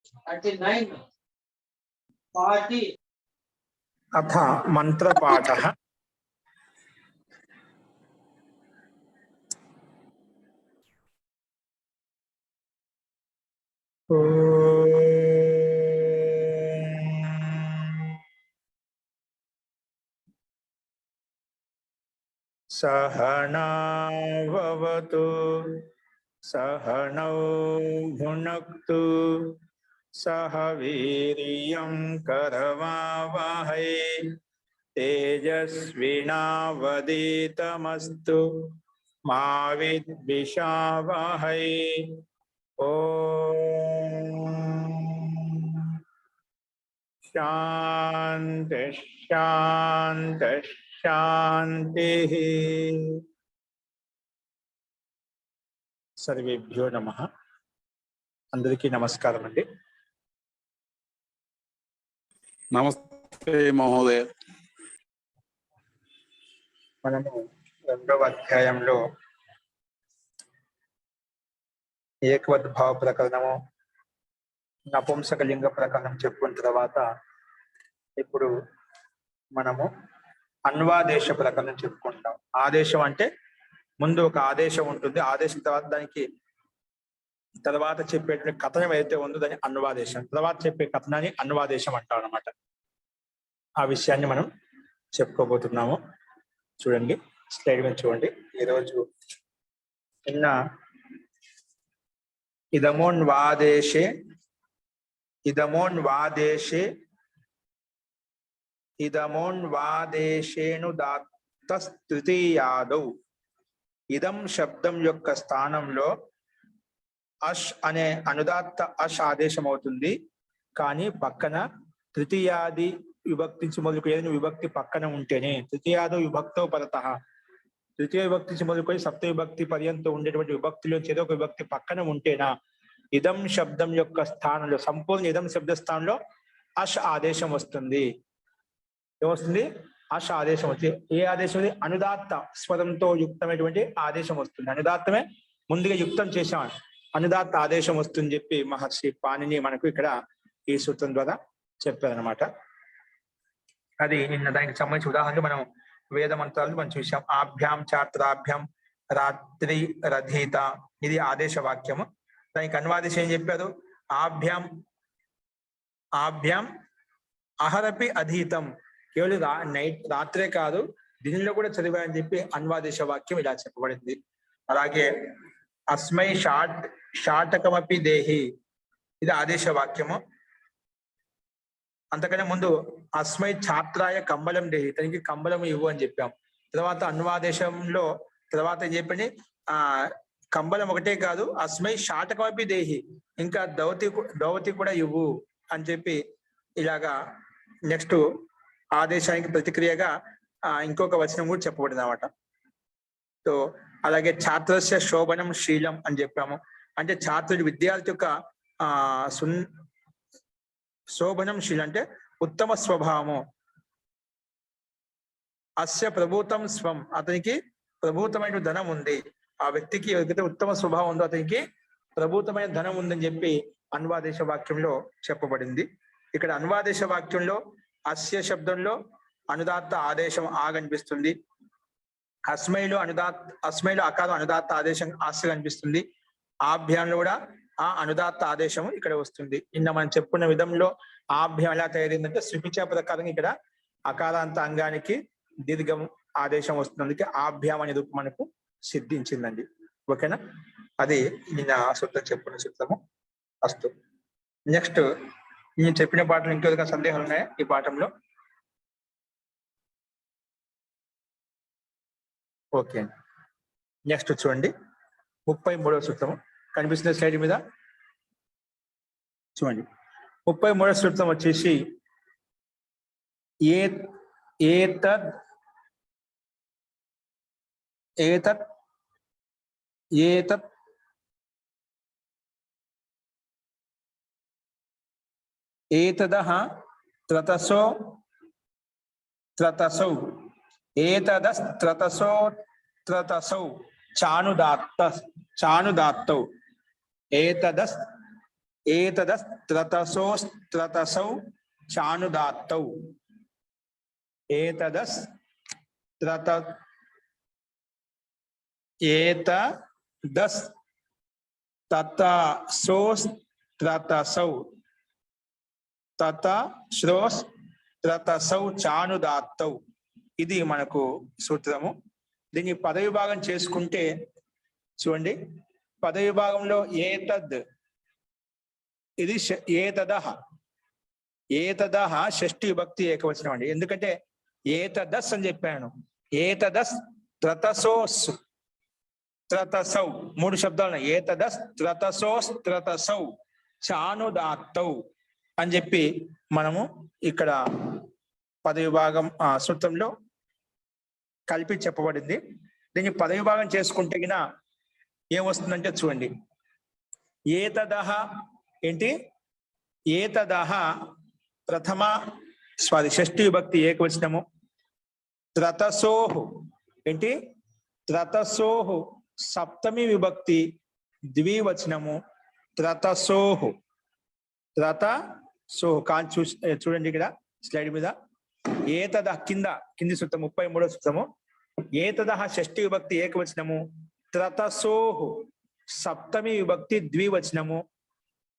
39 40 अथ मंत्रपाठः सहना भवतु सहनौ भुनक्तु सह वीर्यं करवावहै तेजस्विनावधीतमस्तु मा विद्विषावहै। शांति शांति शांति। सर्वेभ्यो नमः। अंदरिकी नमस्कारम अंडी। नमस्ते महोदय। మనము రెండవ అధ్యాయంలో ఏకవద్భావ ప్రకరణము నపుంసకలింగ ప్రకరణం చెప్పుకున్న తర్వాత ఇప్పుడు మనము అన్వాదేశ ప్రకరణం చెప్పుకుంటాం. ఆదేశం అంటే ముందు ఒక ఆదేశం ఉంటుంది, ఆదేశం తర్వాత దానికి తర్వాత చెప్పేటువంటి కథనం ఏదైతే ఉందో దాన్ని అన్వాదేశం, తర్వాత చెప్పే కథనాన్ని అన్వాదేశం అంటాం అన్నమాట. ఆ విషయాన్ని మనం చెప్పుకోబోతున్నాము. చూడండి, స్లైడ్ మీద చూడండి. ఈరోజు నిన్న ఇదమోన్వాదేశే ఇదమోన్వాదేశేనుదాత్త తృతీయాదౌ, ఇదం శబ్దం యొక్క స్థానంలో అష్ అనే అనుదాత్త అష్ ఆదేశం అవుతుంది. కానీ పక్కన తృతీయాది విభక్తి నుంచి మొదలుకొని ఏదైనా విభక్తి పక్కన ఉంటేనే, తృతీయాదో విభక్తో పరతః, తృతీయ విభక్తి నుంచి మొదలుకొని సప్త విభక్తి పర్యంతం ఉండేటువంటి విభక్తిలో ఏదో ఒక విభక్తి పక్కన ఉంటేనా ఇదం శబ్దం యొక్క స్థానంలో, సంపూర్ణ ఇదం శబ్ద స్థానంలో అష్ ఆదేశం వస్తుంది. ఏమొస్తుంది? అష్ ఆదేశం వస్తుంది. ఏ ఆదేశం? అనుదాత్త స్వరంతో యుక్తమైనటువంటి ఆదేశం వస్తుంది. అనుదాత్తమే ముందుగా యుక్తం చేశాం, అనుదాత్త ఆదేశం వస్తుంది చెప్పి మహర్షి పాణిని మనకు ఇక్కడ ఈ సూత్రం ద్వారా చెప్పారనమాట. అది నిన్న దానికి సంబంధించిన ఉదాహరణలు మనం వేద మంత్రాలు మనం చూసాం. ఆభ్యాం చాత్రాభ్యాం రాత్రి రథీత, ఇది ఆదేశ వాక్యము. దానికి అన్వాదేశం ఏం చెప్పారు? ఆభ్యాం అహరపి అధీతం, కేవలం రాత్రే కాదు దీనిలో కూడా చదివాయని చెప్పి అన్వాదేశ వాక్యం ఇలా చెప్పబడింది. అలాగే అస్మై షాటకమపి దేహి, ఇది ఆదేశ వాక్యము. అంతకన్నా ముందు అస్మై ఛాత్రాయ కంబలం దేహి, తనకి కంబలం ఇవ్వు అని చెప్పాం. తర్వాత అన్వాదేశంలో తర్వాత చెప్పండి కంబలం ఒకటే కాదు, అస్మై షాటకమపి దేహి, ఇంకా దౌతి కూడా ఇవ్వు అని చెప్పి ఇలాగా నెక్స్ట్ ఆదేశానికి ప్రతిక్రియగా ఇంకొక వచనం కూడా చెప్పబడింది అన్నమాట. సో అలాగే ఛాత్రస్య శోభనం శీలం అని చెప్పాము. అంటే ఛాత్రుడి విద్యార్థి యొక్క శోభనం శీలం అంటే ఉత్తమ స్వభావము. అస్య ప్రభూతం స్వం, అతనికి ప్రభూతమైన ధనం ఉంది. ఆ వ్యక్తికి ఎవరికైతే ఉత్తమ స్వభావం ఉందో అతనికి ప్రభూతమైన ధనం ఉందని చెప్పి అన్వాదేశ వాక్యంలో చెప్పబడింది. ఇక్కడ అన్వాదేశ వాక్యంలో అస్య శబ్దంలో అనుదాత్త ఆదేశం కనిపిస్తుంది. అస్మైలో అకారం అనుదాత్త ఆదేశం ఆస్య కనిపిస్తుంది. ఆభ్యాంలో కూడా ఆ అనుదాత్త ఆదేశం ఇక్కడ వస్తుంది. నిన్న మనం చెప్పుకున్న విధంలో ఆభ్యం ఎలా తయారైందంటే శృపిచ ప్రకారం ఇక్కడ అకారాంత అంగానికి దీర్ఘం ఆదేశం వస్తుంది. అందుకే ఆభ్యాం అనే రూపం మనకు సిద్ధించిందండి. ఓకేనా? అది నిన్న సూత్రం చెప్పుకున్న సూత్రము. అస్తు. నెక్స్ట్ నేను చెప్పిన పాఠంలో ఇంకేదైనా సందేహాలు ఉన్నాయా ఈ పాఠంలో? ఓకే, నెక్స్ట్ చూడండి 33వ సూత్రము కనిపిస్తున్న స్లైడ్ మీద చూడండి. 33వ సూత్రం వచ్చేసి ఏతదః త్రతసో చానుదాత్తౌ, ఏతదస్త్రతసోస్త్రతసౌ చానుదాత్తౌ ఏతదస్త్రత ఏతదస్ తతసోస్త్రతసౌ తతశ్రోస్త్రతసౌ చానుదాత్తౌ. ఇది మనకు సూత్రము. దీన్ని పదవిభాగం చేసుకుంటే చూడండి, పదవిభాగంలో ఏతద్ ఇది ఏతదః ఏతదః షష్ఠి విభక్తి ఏకవచనం అండి. ఎందుకంటే ఏతదస్ అని చెప్పాను. ఏతదస్ త్రతసోస్ త్రతసౌ 3 శబ్దాలు ఉన్నాయి. ఏతదస్ త్రతసోస్ త్రతసౌ చానుదాత్తౌ అని చెప్పి మనము ఇక్కడ పదవిభాగం సూత్రంలో కలిపి చెప్పబడింది. దీన్ని పదవిభాగం చేసుకుంటే గిన ఏమొస్తుందంటే చూడండి, ఏతదః ఏంటి, ఏతదః ప్రథమ షష్ఠి విభక్తి ఏకవచనము. త్రతసోహు ఏంటి, త్రతసోహు సప్తమి విభక్తి ద్వివచనము. త్రతసోహు త్రతసోహు చూడండి ఇక్కడ స్లైడ్ మీద. ఏతదః కింది సూత్రం 33వ సూత్రము. ఏతదః షష్ఠి విభక్తి ఏకవచనము. త్రతసోహు సప్తమి విభక్తి ద్వివచనము.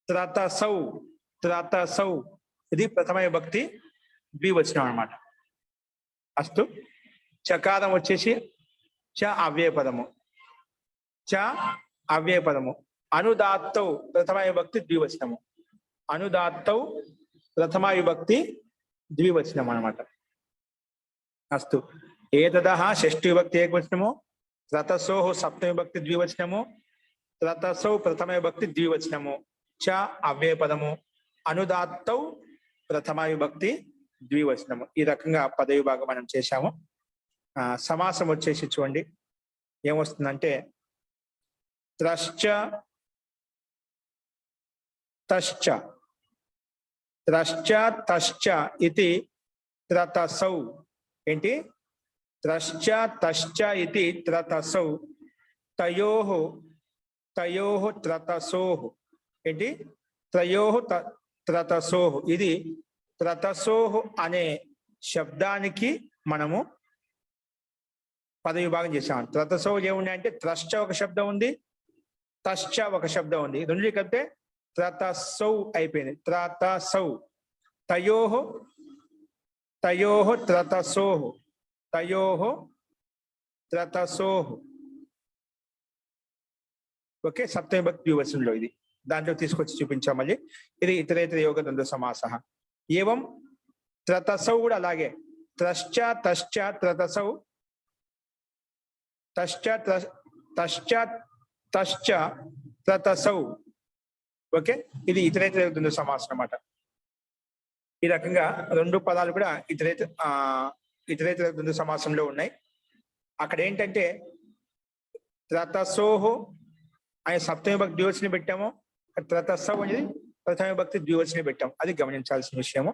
త్రతసౌ ఇది ప్రథమ విభక్తి ద్వివచనం అన్నమాట. అస్తు. చకారం వచ్చేసి చ అవ్యయపదము. చ అవ్యయపదము. అనుదాత్తౌ ప్రథమ విభక్తి ద్వివచనము. అనుదాత్తౌ ప్రథమ విభక్తి ద్వివచనం అన్నమాట. అస్తు. ఏతదః షష్ఠి విభక్తి ఏకవచనము. త్రతసోహు సప్తమి విభక్తి ద్వివచనము. త్రతసౌ ప్రథమ విభక్తి ద్వివచనము. చ అవ్యయపదము. అనుదాత్తౌ ప్రథమ విభక్తి ద్వివచనము. ఈ రకంగా పదవి భాగం మనం చేశాము. సమాసం వచ్చేసి చూడండి ఏమొస్తుందంటే త్రశ్చ తశ్చ త్రశ్చ తశ్చ ఇది త్రతసౌ ఏంటి, త్రశ్చ తశ్చ ఇది త్రతసౌ తయోః త్రతసోః ఏంటి, త్రయోః త్రతసోః. ఇది త్రతసోః అనే శబ్దానికి మనము పదవి విభాగం చేసాం. త్రతసౌ ఏమున్నాయంటే త్రశ్చ ఒక శబ్దం ఉంది, తశ్చ ఒక శబ్దం ఉంది. రెండు కలిపితే త్రతసౌ అయిపోయింది. త్రతసౌ తయోః త్రతసోః తయోః త్రతసోః. ఓకే, సప్తమి విభక్తి ద్వివచనంలో ఇది దాంట్లో తీసుకొచ్చి చూపించాం. మళ్ళీ ఇది ఇతరేతర యోగ ద్వంద్వ సమాసః. ఏవం త్రతసౌ కూడా అలాగే త్రశ్చ తశ్చ త్రతసౌ తశ్చ త్రతసౌ. ఓకే, ఇది ఇతరేతర యోగ ద్వంద్వ సమాసం అన్నమాట. ఈ రకంగా రెండు పదాలు కూడా ఇతరేతర ద్వంద్వ సమాసంలో ఉన్నాయి. అక్కడ ఏంటంటే త్రతసోః అనే సప్తమి విభక్తి ద్వివచనం పెట్టాము, త్రతసౌ అనేది ప్రథమ విభక్తి ద్వివచనం పెట్టాము. అది గమనించాల్సిన విషయము.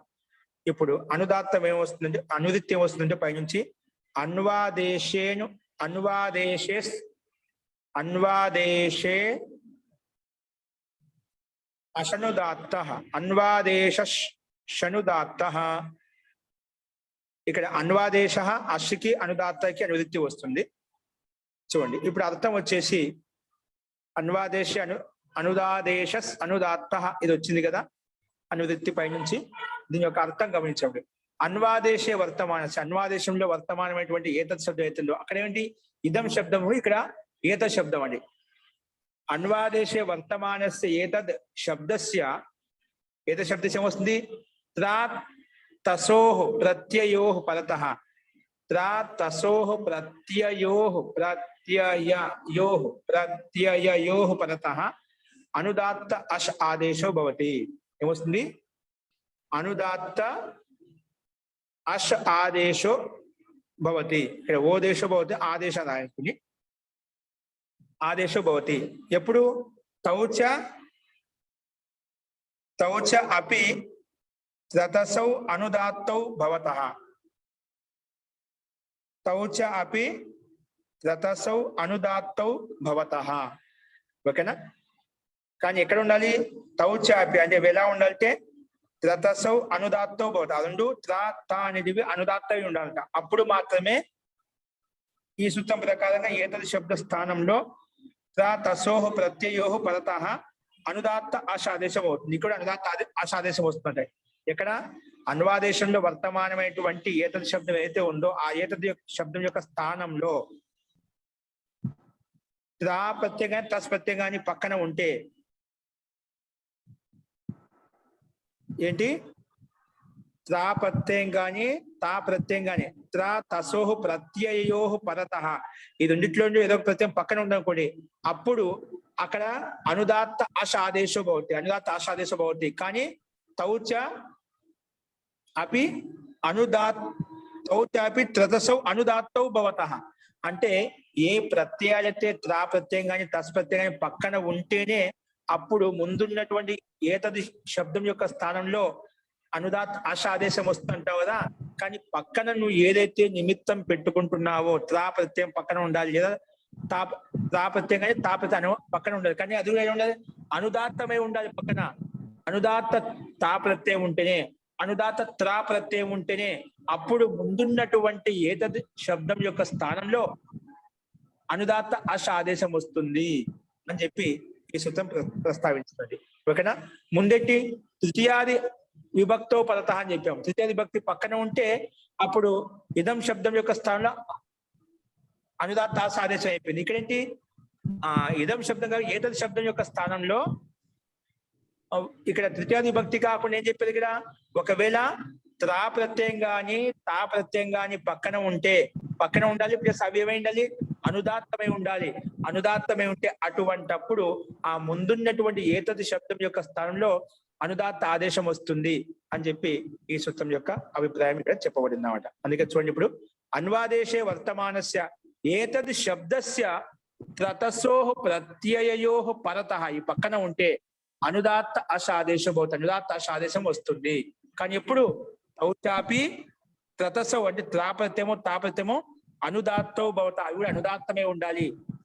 ఇప్పుడు అనుదాత్తం ఏమొస్తుందంటే అనుదిత్తి ఏమొస్తుందంటే పైనుంచి అన్వాదేశే అశనుదాత్తః అన్వాదేశనుదాత్తః. ఇక్కడ అన్వాదేశ అశ్కి అనుదాత్తకి అనుదిత్తి వస్తుంది. చూడండి ఇప్పుడు అర్థం వచ్చేసి అన్వాదేశ అనుదాదేశ అనుదాత్తః ఇది వచ్చింది కదా అనుదిత్తి పైనుంచి. దీని యొక్క అర్థం గమనించండి. అన్వాదేశే వర్తమానస్య, అన్వాదేశంలో వర్తమానమైనటువంటి ఏతత్ శబ్దం ఏతుందో అక్కడ ఏంటి ఇదం శబ్దము, ఇక్కడ ఏతత్ శబ్దం అండి. అన్వాదేశే వర్తమానస్య ఏతద్ శబ్దస్య ఏతత్ శబ్దస్య వస్తుంది త్రాతసోః ప్రత్యయోః పరతః. త్రాతసోః ప్రత్యయోః పరతః అనుదాత్త అష్ ఆదేశో భవతి. ఏమొస్తుంది, అనుదాత్త అష్ ఆదేశో భవతి. ఇక్కడ ఓ దేశో భవతి ఆదేశ నాయకుని ఆదేశో భవతి. ఎప్పుడు తౌచ అపి త్రతసౌ అనుదాత్తౌ భవతః. తౌచ అపి త్రతసౌ అనుదాత్తౌ భవతః. ఓకేనా. కానీ ఎక్కడ ఉండాలి? తౌచాపి అంటే ఎలా ఉండాలంటే త్రతసౌ అనుదాత్తో భవతి. ఆ రెండు త్రా తా అనేటివి అనుదాత్తవి ఉండాలంట. అప్పుడు మాత్రమే ఈ సూత్రం ప్రకారంగా ఏతది శబ్ద స్థానంలో త్రా తసోహ ప్రత్యయోహ పరతః అనుదాత్త ఆశాదేశం అవుతుంది. ఇక్కడ అనుదాత్త ఆశాదేశం వస్తుందంటే ఎక్కడ అన్వాదేశంలో వర్తమానమైనటువంటి ఏతది శబ్దం ఏదైతే ఉందో ఆ ఏతది శబ్దం యొక్క స్థానంలో త్రా ప్రత్యయం కానీ తస్ ప్రత్యయం కానీ పక్కన ఉంటే ఏంటి? త్రా ప్రత్యయం కానీ తా ప్రత్యయం కానీ త్రా తసోహ ప్రత్యయోహ పరతః ఈ రెండిట్లో ఏదో ఒక ప్రత్యయం పక్కన ఉందనుకోండి, అప్పుడు అక్కడ అనుదాత్త ఆశాదేశం భవతి, అనుదాత్త ఆశాదేశం భవతి. కానీ తౌచ అపి తౌచాపి త్రతసౌ అనుదాత్తౌ భవతః అంటే ఏ ప్రత్యయాలైతే త్రా ప్రత్యయం కానీ తస్ ప్రత్యయం కానీ పక్కన ఉంటేనే అప్పుడు ముందున్నటువంటి ఏతది శబ్దం యొక్క స్థానంలో అనుదాత్ ఆశాదేశం వస్తుంటావు కదా. కానీ పక్కన నువ్వు ఏదైతే నిమిత్తం పెట్టుకుంటున్నావో త్రా ప్రత్యయం పక్కన ఉండాలి, లేదా తా ప్రత్యయం కానీ తా ప్రత్యయం పక్కన ఉండాలి. కానీ అది ఉండాలి, అనుదాత్తమై ఉండాలి పక్కన. అనుదాత్త తా ప్రత్యయం ఉంటేనే, అనుదాత్త త్రా ప్రత్యయం ఉంటేనే అప్పుడు ముందున్నటువంటి ఏతది శబ్దం యొక్క స్థానంలో అనుదాత్త ఆశాదేశం వస్తుంది అని చెప్పి ఈ సూత్రం ప్రస్తావించినది. ఓకేనా? ముందెట్టి తృతీయాది విభక్తో పరతః అని చెప్పాము. తృతీయ విభక్తి పక్కన ఉంటే అప్పుడు ఇదం శబ్దం యొక్క స్థానంలో అనుదాత్త ఆశాదేశం అయిపోయింది. ఇక్కడేంటి? ఇదం శబ్దం కాదు, ఏతది శబ్దం యొక్క స్థానంలో ఇక్కడ తృతీయ విభక్తి కాకుండా ఏం చెప్పేది ఇక్కడ? ఒకవేళ త్రా ప్రత్యయం గాని తా ప్రత్యయం గాని పక్కన ఉంటే పక్కన ఉండాలి, ప్లస్ అవి ఏమై ఉండాలి? అనుదాత్తమై ఉండాలి. అనుదాత్తమై ఉంటే అటువంటప్పుడు ఆ ముందున్నటువంటి ఏతది శబ్దం యొక్క స్థానంలో అనుదాత్త ఆదేశం వస్తుంది అని చెప్పి ఈ సూత్రం యొక్క అభిప్రాయం ఇక్కడ చెప్పబడింది అన్నమాట. అందుకే చూడండి, ఇప్పుడు అన్వాదేశే వర్తమానస్య ఏతది శబ్దస్య త్రతసోహ ప్రత్యయోహ పరతః ఈ పక్కన ఉంటే అనుదాత్త ఆశాదేశం అవుతుంది, అనుదాత్త ఆశాదేశం వస్తుంది. కానీ ఎప్పుడు తౌచాపి త్రతసౌ అంటే త్రా ప్రత్యయమో తా ప్రత్యయమో అనుదాత్తో భవత అవి కూడా అనుదాత్తమే ఉండాలి.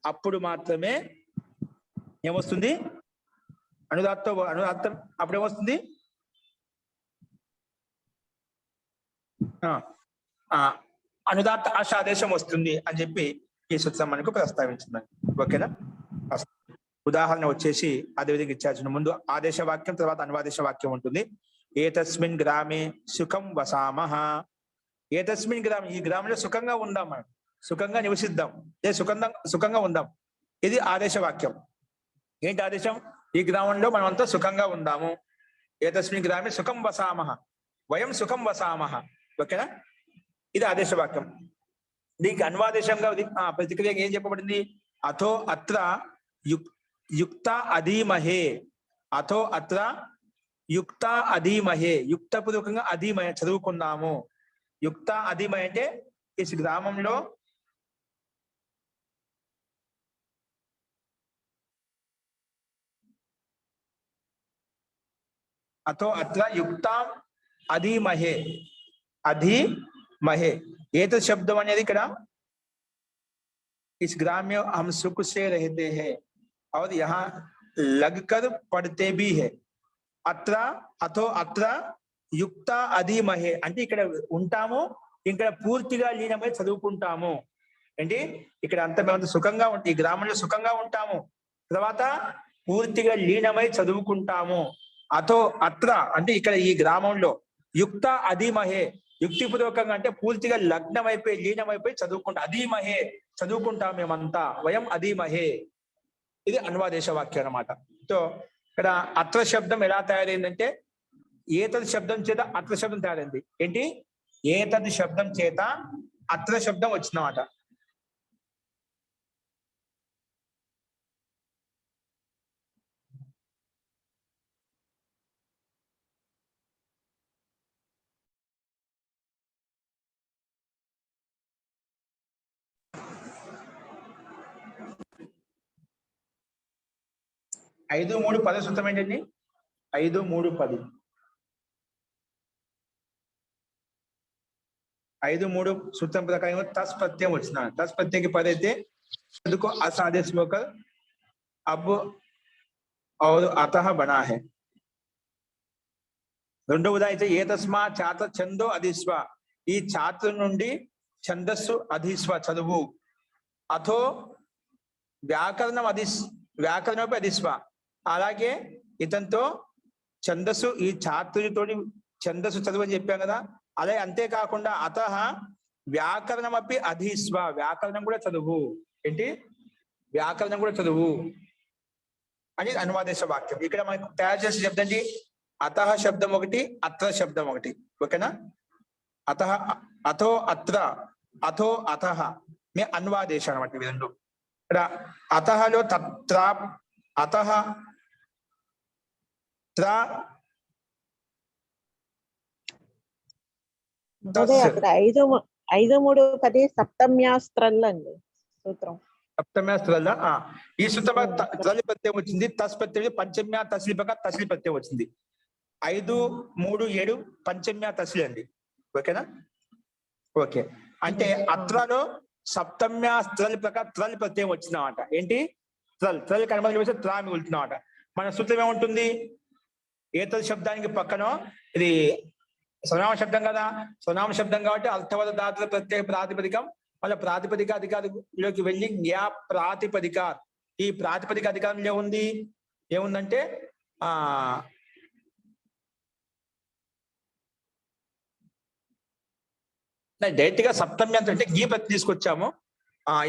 అప్పుడు మాత్రమే ఏమొస్తుంది? అనుదాత్తం అప్పుడేమొస్తుంది? అనుదాత్త ఆశాదేశం వస్తుంది అని చెప్పి ఈ సూత్రం మనకు ప్రస్తావించింది. ఓకేనా? ఉదాహరణ వచ్చేసి అదేవిధంగా ఇచ్చాల్సిన ముందు ఆదేశ వాక్యం, తర్వాత అనువాదేశ వాక్యం ఉంటుంది. ఏతస్మిన్ గ్రామే సుఖం వసామః. ఏతస్మిన్ గ్రామే ఈ గ్రామంలో సుఖంగా ఉందాం, మనం సుఖంగా నివసిద్దాం, సుఖంగా ఉందాం. ఇది ఆదేశ వాక్యం. ఏంటి ఆదేశం? ఈ గ్రామంలో మనం అంతా సుఖంగా ఉందాము. ఏతస్మిన్ గ్రామే సుఖం వసామః, వయం సుఖం వసామః. ఓకేనా? ఇది ఆదేశ వాక్యం. దీనికి అన్వాదేశంగా ప్రతిక్రియ ఏం చెప్పబడింది? అథో అత్ర యుక్త అధీమహే. అథో అత్ర యుక్త అధీమహే, యుక్తపూర్వకంగా అధీమయ చదువుకున్నాము. యుక్త అధీమయ అంటే ఈ గ్రామంలో అథో అత్ర యుక్త అధీమహే, అధీమహే ఏతత్ శబ్దం అనేది ఇక్కడ इस ग्राम में हम सुख से रहते हैं और यहाँ लगकर पढ़ते भी है. అత్ర అథో అత్ర యుక్త అధీమహే అంటే ఇక్కడ ఉంటాము, ఇక్కడ పూర్తిగా లీనమై చదువుకుంటాము. ఏంటి? ఇక్కడ అంత మేము సుఖంగా ఈ గ్రామంలో సుఖంగా ఉంటాము, తర్వాత పూర్తిగా లీనమై చదువుకుంటాము. అథో అత్ర అంటే ఇక్కడ ఈ గ్రామంలో, యుక్త అధీమహే యుక్తిపూర్వకంగా అంటే పూర్తిగా లగ్నమైపోయి లీనమైపోయి చదువుకుంటాం. అధీమహే చదువుకుంటాం మేమంతా, వయం అధీమహే. ఇది అన్వాదేశ వాక్యం అన్నమాట. సో ఇక్కడ అత్ర శబ్దం ఎలా తయారైందంటే ఏతది శబ్దం చేత అత్ర శబ్దం తయారైంది. ఏంటి? ఏతది శబ్దం చేత అత్ర శబ్దం వచ్చిందన్నమాట. ఐదు మూడు 10 సూత్రం ఏంటండి? 5 3 10. 5 3 సూత్రం ప్రకారం తస్ ప్రత్యయం వచ్చిన తస్ ప్రత్యయం की पद అయితే అందుకు అసాదేశ होकर अब और अतः बना है. రెండవ ఉదాహరణ అయితే ఏతస్మా ఛాత్ర ఛందో అధిస్వ, ఈ ఛాత్ర నుండి ఛందస్సు అధిస్వ చదువు. అథో వ్యాకరణం అధిస్వ, అలాగే ఇతనితో ఛందస్సు, ఈ ఛాత్రుడితోటి ఛందస్సు చదువు అని చెప్పాం కదా. అలాగే అంతేకాకుండా అతః వ్యాకరణమపి అధిస్వ, వ్యాకరణం కూడా చదువు. ఏంటి? వ్యాకరణం కూడా చదువు అని అనువాదేశ వాక్యం. ఇక్కడ మనకు తయారు చేసే శబ్దం ఏంటి? అతః శబ్దం ఒకటి, అత్ర శబ్దం ఒకటి. ఓకేనా? అతః, అథో అత్ర, అథో అతః మీ అన్వాదేశం అనమాట ఇవి రెండు. ఇక్కడ అతఃలో తత్ర, అతః త్ర, అక్కడ 5-3-10 సప్తమ్యాస్త్రల్ అండి సూత్రం. సప్తమ్యాస్త్రల్. ఈ సూత్రం త్రలి ప్రత్యయం వచ్చింది, తస్ ప్రత్యయం, పంచమ్య తస్లిపక తస్లి ప్రత్యయం వచ్చింది. 5-3-7 పంచమ్య తస్లి అండి. ఓకేనా? ఓకే. అంటే అత్రలో సప్తమ్యాస్త్రల్ ప్రకారం త్రల్ ప్రత్యయం వచ్చిందన్నమాట. ఏంటి? త్రల్ కనుమతి వేస్తే త్రా మిగులుతున్నమాట. మన సూత్రం ఏముంటుంది? ఏతద్ శబ్దానికి పక్కన ఇది స్వనామ శబ్దం కదా, స్వనామ శబ్దం కాబట్టి అర్థవద ధాతుల ప్రత్యేక ప్రాతిపదికం, మళ్ళీ ప్రాతిపదిక అధికారిలోకి వెళ్ళి జ్ఞా ప్రాతిపదిక. ఈ ప్రాతిపదిక అధికారంలో ఏముందంటే డైరెక్ట్ గా సప్తమ్యాంత అంటే గీ ప్రతి తీసుకొచ్చాము.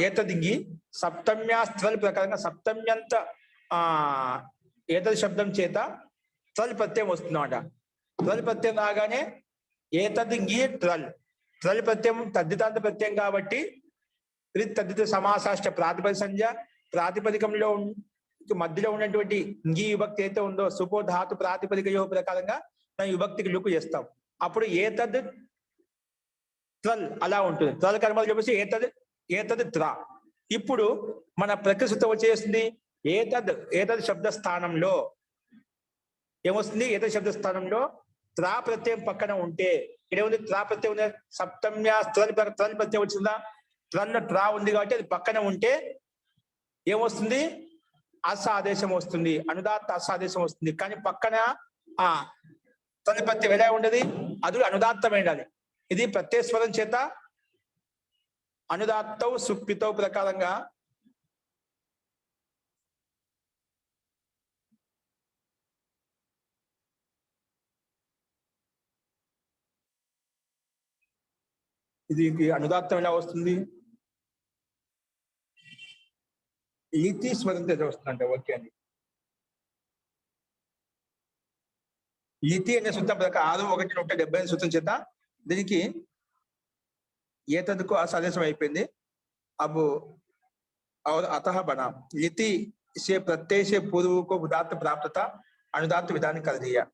ఏతది గీ సప్తమ్యాస్త్రల్ ప్రకారంగా సప్తమ్యంత ఏతది శబ్దం చేత త్రల్ ప్రత్యయం వస్తుందన్నమాట. త్రల్ ప్రత్యయం రాగానే ఏతది గీ త్రల్, త్రల్ ప్రత్యయం తద్దితాంత ప్రత్యయం కాబట్టి తద్దిత సమాసాష్ట ప్రాతిపదిక సంజ్ఞ, ప్రాతిపదికంలో మధ్యలో ఉన్నటువంటి గీ విభక్తి అయితే ఉందో సుపో ధాతు ప్రాతిపదిక యోగ ప్రకారంగా విభక్తికి లుకు చేస్తాం. అప్పుడు ఏతద్ త్రల్ అలా ఉంటుంది. త్రల్ కర్మలు చెప్పేసి ఏతద్ త్రా. ఇప్పుడు మన ప్రకృతి వచ్చేస్తుంది ఏతద్ శబ్ద స్థానంలో ఏమొస్తుంది? ఏతద్ శబ్ద స్థానంలో త్రా ప్రత్యయం పక్కన ఉంటే ఇదేముంది? త్రా ప్రత్యయం ఉంది. సప్తమ్యా త్రల్ ప్రత్యయం వచ్చిందా? త్రల్ ట్రా ఉంది కాబట్టి అది పక్కన ఉంటే ఏమొస్తుంది? అస ఆదేశం వస్తుంది, అనుదాత్త అస ఆదేశం వస్తుంది. కానీ పక్కన త్రల్ ప్రత్యయం ఎలా ఉండదు? అది అనుదాత్తమే ఉండాలి. ఇది ప్రత్యస్వరం చేత అనుదాత్తవు సుప్పితవు ప్రకారంగా ఇది అనుదాత్తం ఎలా వస్తుంది? లితి స్వరం చేత వస్తుందంట. ఓకే అండి. లితి అనే సూత్రం ప్రకారం 6-1-170 సూత్రం చేత దీనికి ఏతద్కు అసాదేశం అయిపోయింది. అబు और अतः बना लिति से प्रत्यय से पूर्व को उदात्त प्राप्तता अनुदात्त विधान कर दिया.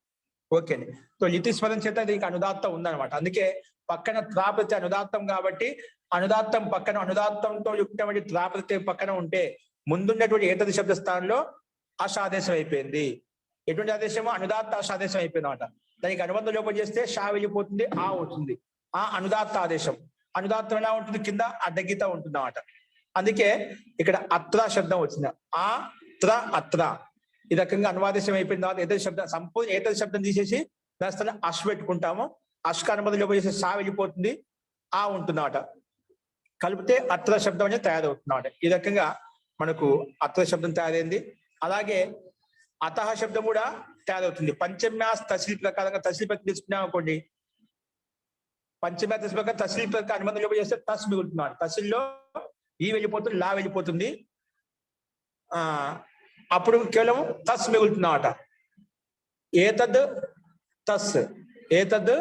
ఓకే అండి. సో లితి స్వరం చేత దీనికి అనుదాత్తం ఉందన్నమాట. అందుకే పక్కన త్రా ప్రత్యయం అనుదాత్తం కాబట్టి అనుదాత్తం పక్కన అనుదాత్తంతో యుక్తమైన త్రా ప్రత్యయం పక్కన ఉంటే ముందున్నటువంటి ఏతది శబ్ద స్థానంలో ఆశాదేశం అయిపోయింది. ఎటువంటి ఆదేశమో అనుదాత్త ఆశాదేశం అయిపోయింది అనమాట. దానికి అనుబంధం లోపం చేస్తే షా వెళ్ళిపోతుంది, ఆ అవుతుంది. ఆ అనుదాత్త ఆదేశం. అనుదాత్తం ఎలా ఉంటుంది? కింద అడ్డగీత ఉంటుంది అన్నమాట. అందుకే ఇక్కడ అత్ర శబ్దం వచ్చింది. ఆ త్ర అత్ర ఈ రకంగా అనువాదేశం అయిపోయిన తర్వాత ఏతది శబ్దం సంపూర్ణ ఏతది శబ్దం తీసేసి దాని స్థానం అష్ పెట్టుకుంటాము. అష్క అనుబంధం లోపం చేస్తే షా వెళ్ళిపోతుంది, ఆ ఉంటుంది అన్నమాట. కలిపితే అత్ర శబ్దం అనేది తయారవుతుంది అన్నమాట. ఈ రకంగా మనకు అత్ర శబ్దం తయారైంది. అలాగే అతః శబ్దం కూడా తయారవుతుంది. పంచమ్యాస్ తస్లీల్ ప్రకారంగా తస్లీల్ ప్రతి తీసుకున్నాం అనుకోండి. పంచమ్యా తస్లీల్ ప్రకారం తస్లీల్ ప్రకారం అనుబంధం లోపం చేస్తే తస్ మిగులుతున్నాడు. తస్లీల్లో ఈ వెళ్ళిపోతుంది, లా వెళ్ళిపోతుంది. అప్పుడు కేవలం తస్ మిగులుతున్నమాట. ఏతద్ తస్, ఏతద్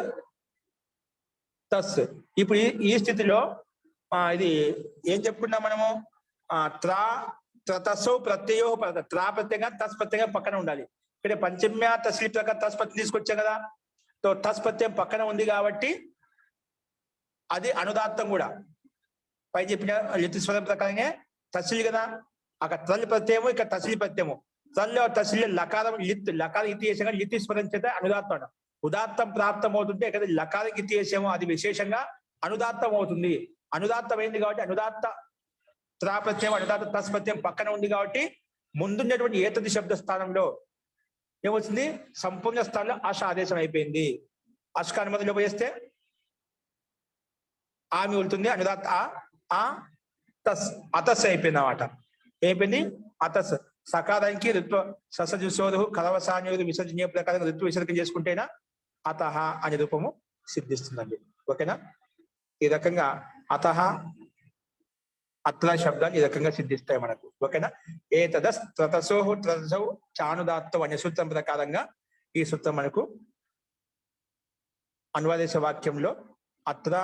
తస్. ఇప్పుడు ఈ స్థితిలో ఇది ఏం చెప్పుకున్నాం మనము? త్రా త్రతసో ప్రత్యయో త్రా ప్రత్యేకంగా తస్ ప్రత్యేకంగా పక్కన ఉండాలి. ఇక్కడ పంచమ్య తస్లీల్ ప్రకారం తస్ ప్రత్యయం తీసుకొచ్చాం కదా. సో తస్ ప్రత్యయం పక్కన ఉంది కాబట్టి అది అనుదాత్తం కూడా. పై చెప్పిన లితి స్వరం ప్రకారంగా తస్లీల్ కదా. అక్కడ త్రల్ ప్రత్యయము, ఇక్కడ తస్లీల్ ప్రత్యయము. త్రల్ తస్లీల్ లకారం లకారం ఇతి చేసాక లితి స్వరం చేత అనుదాత్తం. ఉదాత్తం ప్రాప్తం అవుతుంటే ఇక్కడ లకారం ఇతి చేసామో అది విశేషంగా అనుదాత్తం అవుతుంది. అనుదాత్తం అయింది కాబట్టి అనుదాత్త త్రా ప్రత్యయం అనుదాత్త తస్ ప్రత్యయం పక్కన ఉంది కాబట్టి ముందున్నటువంటి ఏతది శబ్ద స్థానంలో ఏమొచ్చింది? సంపూర్ణ స్థానంలో అష్ ఆదేశం అయిపోయింది. అష్కాన్ని మొదలు పోయేస్తే ఆమె వెళ్తుంది, అనుదాత్ ఆ తస్ అతస్ అయిపోయింది అన్నమాట. అయిపోయింది అతస్. సకారానికి ఋత్వ ససజుసోదు కలవసాన్యోదు విసర్జనీయ ప్రకారం ఋతు విసర్గం చేసుకుంటేనా అతహ అనే రూపము సిద్ధిస్తుందండి. ఓకేనా? ఈ రకంగా అతహ అత్ర శబ్దాలు ఈ రకంగా సిద్ధిస్తాయి మనకు. ఓకేనా? ఏ తదస్ త్రతసోహు త్రతసౌ చానుదాత్తం అనే సూత్రం ప్రకారంగా ఈ సూత్రం మనకు అనువాదేశ వాక్యంలో అత్ర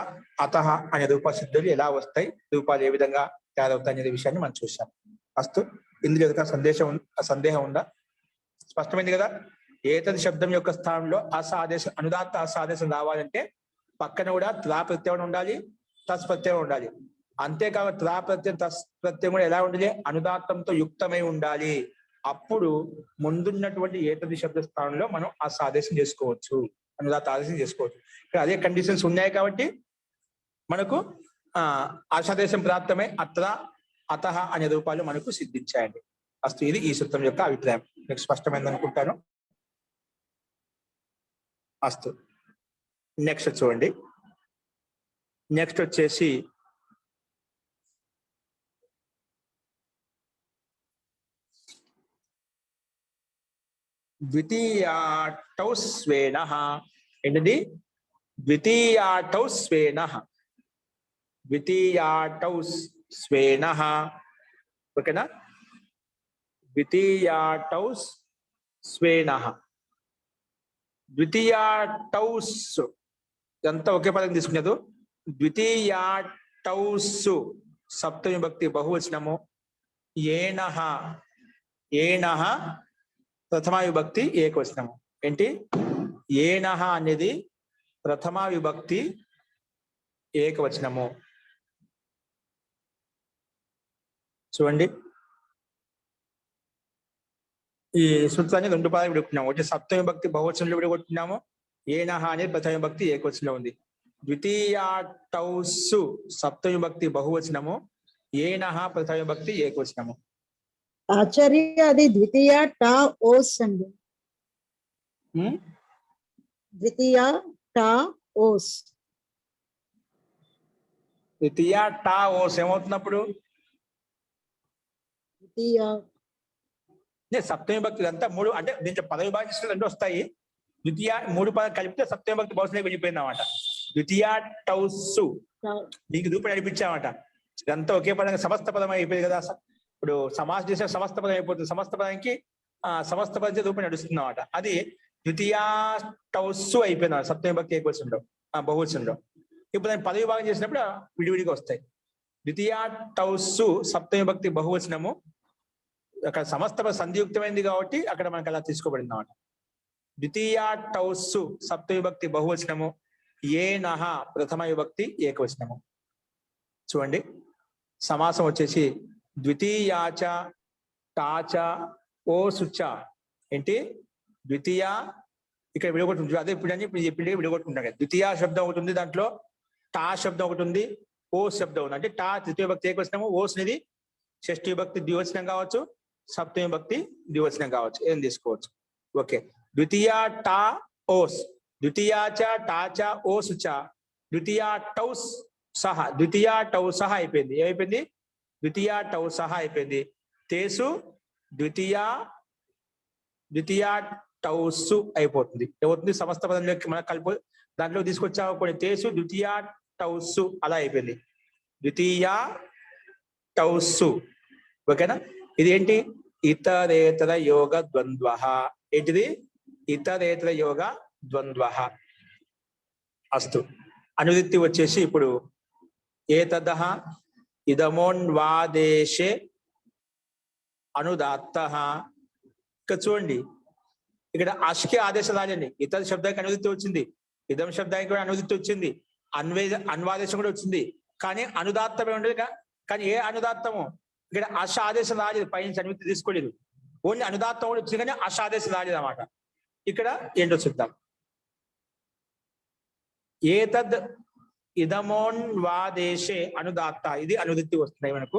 అతహ అనే రూప సిద్ధులు ఎలా వస్తాయి, రూపాలు ఏ విధంగా తయారవుతాయి అనే విషయాన్ని మనం చూసాం. అస్తు. ఇందులో ఏదైనా సందేహం ఉందా? స్పష్టమైంది కదా? ఏతది శబ్దం యొక్క స్థానంలో అస ఆదేశం, అనుదాత్త అస ఆదేశం రావాలంటే పక్కన కూడా త్రా ప్రత్యయం ఉండాలి, తస్ ప్రత్యయం ఉండాలి. అంతేకాదు త్రా ప్రత్యయం తస్ ప్రత్యయం కూడా ఎలా ఉండాలి? అనుదాత్తంతో యుక్తమై ఉండాలి. అప్పుడు ముందున్నటువంటి ఏతది శబ్ద స్థానంలో మనం అస ఆదేశం చేసుకోవచ్చు, అనుదాత్త ఆదేశం చేసుకోవచ్చు. అదే కండిషన్స్ ఉన్నాయి కాబట్టి మనకు ఆశాదేశం ప్రాప్తమై అత్ర అతహ అనే రూపాలు మనకు సిద్ధించాయండి. అస్తు. ఇది ఈ సూత్రం యొక్క అభిప్రాయం. మీకు స్పష్టమైంది అనుకుంటాను. అస్తు. నెక్స్ట్ చూడండి. నెక్స్ట్ వచ్చేసి ద్వితీయాటౌ స్వేనః. ఏంటది? ద్వితీయాటౌ స్వేనః. ద్వితీయాటౌ స్వేనః. ఓకేనా? ద్వితీయాటౌ స్వేనః. ద్వితీయాటౌస్ ఇదంతా ఒకే పదం తీసుకునేది. ద్వితీయాటౌస్ సప్తమి విభక్తి బహువచనము. ఏనః ఏనః ప్రథమా విభక్తి ఏకవచనము. ఏంటి? ఏనః అనేది ప్రథమా విభక్తి ఏకవచనము. చూడండి, ఈ సూత్రాన్ని రెండు పదాలు విడుకున్నాము. ఒకటి సప్తమి విభక్తి బహువచనంలో విడగొట్టున్నాము. ఏనః అనేది ప్రథమ విభక్తి ఏకవచనంలో ఉంది. ద్వితీయాటౌస్ సప్తమి విభక్తి బహువచనము, ఏనః ప్రథమ విభక్తి ఏకవచనము. ఆచార్య అది ద్వితీయ టా ఓస్ అండి. ద్వితీయ టా ఓస్. ద్వితీయ టా ఓస్ ఏమవుతున్నప్పుడు ద్వితీయ సప్తమి భక్తి అంతా మూడు, అంటే దీంట్లో పదవి భాషలు రెండు వస్తాయి. ద్వితీయ మూడు పదాలు కలిపితే సప్తమి భక్తి బహుశా వెళ్ళిపోయింది అన్నమాట. ద్వితీయ టౌస్సు నీకు రూపం నడిపించామట. ఇదంతా ఒకే పదంగా సమస్త పదం అయిపోయింది కదా. ఇప్పుడు సమాస చేసే సమస్త పదం అయిపోతుంది. సమస్త పదానికి సమస్త పద రూపం నడుస్తుంది అన్నమాట. అది ద్వితీయ టౌస్సు అయిపోయింది సప్తమి భక్తి ఏకవచనంలో బహువచనంలో. ఇప్పుడు దాన్ని పదవి భాగం చేసినప్పుడు విడివిడిగా వస్తాయి. ద్వితీయ టౌస్సు సప్తమి భక్తి బహువచనము. అక్కడ సమస్త సంధియుక్తమైంది కాబట్టి అక్కడ మనకు అలా తీసుకోబడింది అన్నమాట. ద్వితీయ టౌస్సు సప్తమి భక్తి బహువచనము. ఏనః ప్రథమ విభక్తి ఏకవచనము. చూడండి, సమాసం వచ్చేసి ద్వితీయాచ టాచ ఓసుచ. ఏంటి? ద్వితీయ ఇక్కడ విడగొట్టు. అదే ఇప్పుడు చెప్పిండే విడగొట్టుకుంటాం కదా. ద్వితీయ శబ్దం ఒకటి ఉంది, దాంట్లో టా శబ్దం ఒకటి ఉంది, ఓస్ శబ్దం ఉంది. అంటే టా తృతీయ భక్తి ఏకవచనము, ఓస్ అనేది షష్ఠీ భక్తి ద్వివచనం కావచ్చు, సప్తమి భక్తి ద్వివచనం కావచ్చు, ఏం తీసుకోవచ్చు. ఓకే. ద్వితీయ టా ఓస్, ద్వితీయాచ టాచ ఓసుచ, ద్వితీయ టౌస్ సహ, ద్వితీయ టౌ సహ అయిపోయింది. ఏమైపోయింది? ద్వితీయ టౌ సహ అయిపోయింది. తేసు ద్వితీయ టౌస్సు అయిపోతుంది. ఏమవుతుంది? సమస్త పదంలోకి మనం కలుపు దాంట్లో తీసుకొచ్చాము కొన్ని. తేసు ద్వితీయ టౌస్సు అలా అయిపోయింది. ద్వితీయ టౌస్సు. ఓకేనా? ఇది ఏంటి? ఇతరేతర యోగ ద్వంద్వ. ఏంటిది? ఇతరేతర యోగ ద్వంద్వ. అస్తు. అనువృత్తి వచ్చేసి ఇప్పుడు ఏతదః ఇదమోన్వాదేశే అనుదాత్తః. ఇక్కడ చూడండి, ఇక్కడ అష్కి ఆదేశం రాలండి. ఇతర శబ్దానికి అనువృత్తి వచ్చింది, ఇదం శబ్దానికి కూడా అనువృత్తి వచ్చింది, అన్వాదేశం కూడా వచ్చింది. కానీ అనుదాత్తమే ఉండదు. కానీ ఏ అనుదాత్తము? ఇక్కడ అష ఆదేశం రాలేదు, పైనుంచి అనుమతి తీసుకోలేదు. ఓన్లీ అనుదాత్తం కూడా వచ్చింది, కానీ అష ఆదేశం రాలేదు అన్నమాట. ఇక్కడ ఏంటో చూద్దాం. ఏతద్ ఇదమోన్వాదేశే అనుదాత్త, ఇది అనువృత్తి వస్తున్నాయి మనకు.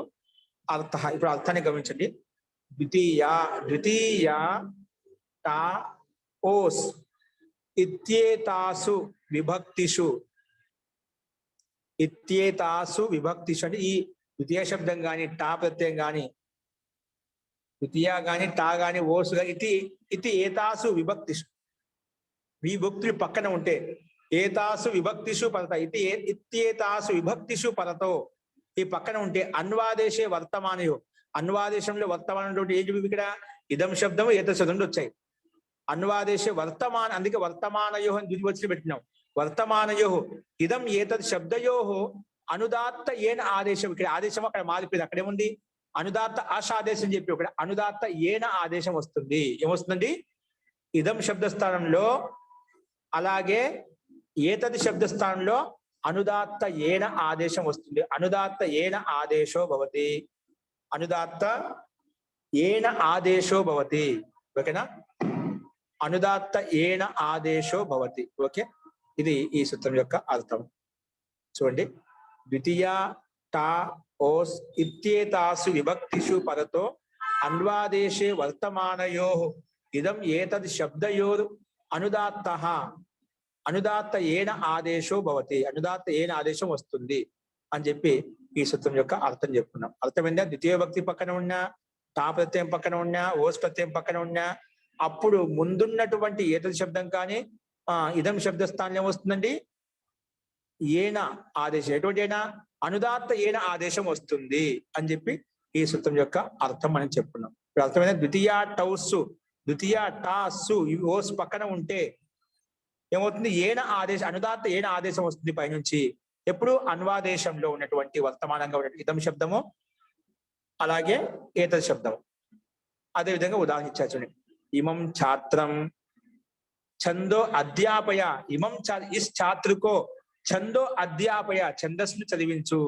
అర్థ. ఇప్పుడు అర్థాన్ని గమనించండి. ద్వితీయ టా ఓస్ ఇత్యేతాసు విభక్తిషు అంటే ఈ ద్వితీయ శబ్దం కానీ టా ప్రత్యయం కానీ ద్వితీయ గాని టా గాని ఓసు గాని ఇది ఏతాసు విభక్తిషు విభక్తులు పక్కన ఉంటే ఏతాసు విభక్తిషు పరత ఇది ఇత్యేతాసు విభక్తిషు పరతో ఈ పక్కన ఉంటే అన్వాదేశే వర్తమానయో అన్వాదేశంలో వర్తమానం ఏం చెప్పి ఇక్కడ ఇదం శబ్దము ఏత శబ్దం వచ్చాయి. అన్వాదేశే వర్తమాన అందుకే వర్తమానయో అని ద్వివచనం పెట్టినాం. వర్తమానయో ఇదం ఏతద్ శబ్దయో అనుదాత్త ఏన ఆదేశం ఇక్కడ ఆదేశం అక్కడ మారిపోయింది. అక్కడేముంది అనుదాత్త ఆశాదేశం చెప్పి ఒకటి అనుదాత్త ఏన ఆదేశం వస్తుంది. ఏమొస్తుందండి ఇదం శబ్దస్థానంలో అలాగే ఏతది శబ్దస్థానంలో అనుదాత్త ఏన ఆదేశం వస్తుంది. అనుదాత్త ఏన ఆదేశో భవతి అనుదాత్త ఏన ఆదేశో భవతి ఓకేనా అనుదాత్త ఏన ఆదేశో భవతి ఓకే ఇది ఈ సూత్రం యొక్క అర్థం. చూడండి ద్వితీయ టా ఓస్ ఇత్యేతాసు విభక్తిషు పరతో అన్వాదేశే వర్తమానయో ఇదం ఏతద్ శబ్దయోర్ అనుదాత్త ఏన ఆదేశో భవతి అనుదాత్త ఏన ఆదేశం వస్తుంది అని చెప్పి ఈ సూత్రం యొక్క అర్థం చెప్పుకున్నాం. అర్థమైందా? ద్వితీయ భక్తి పక్కన ఉన్నా టా ప్రత్యయం పక్కన ఉన్నా ఓస్ ప్రత్యయం పక్కన ఉన్నా అప్పుడు ముందున్నటువంటి ఏతద్ శబ్దం కానీ ఇదం శబ్దస్థానం ఏమొస్తుందండి ఏన ఆదేశం ఎటువంటి ఏనా అనుదాత్త ఏన ఆదేశం వస్తుంది అని చెప్పి ఈ సూత్రం యొక్క అర్థం మనం చెప్పుకున్నాం. ఇప్పుడు అర్థమైన ద్వితీయ టౌస్సు ద్వితీయ టాస్సు ఓస్ పక్కన ఉంటే ఏమవుతుంది ఏన ఆదేశం అనుదాత్త ఏన ఆదేశం వస్తుంది పైనుంచి ఎప్పుడు అన్వాదేశంలో ఉన్నటువంటి వర్తమానంగా ఉన్నటువంటి ఇదం శబ్దము అలాగే ఏతద్ శబ్దము. అదేవిధంగా ఉదాహరణ ఇచ్చా చూడండి ఇమం ఛాత్రం ఛందో అధ్యాపయ ఇమం ఇస్ ఛాత్రుకో ఛందో అధ్యాపయ ఛందస్సును చదివించు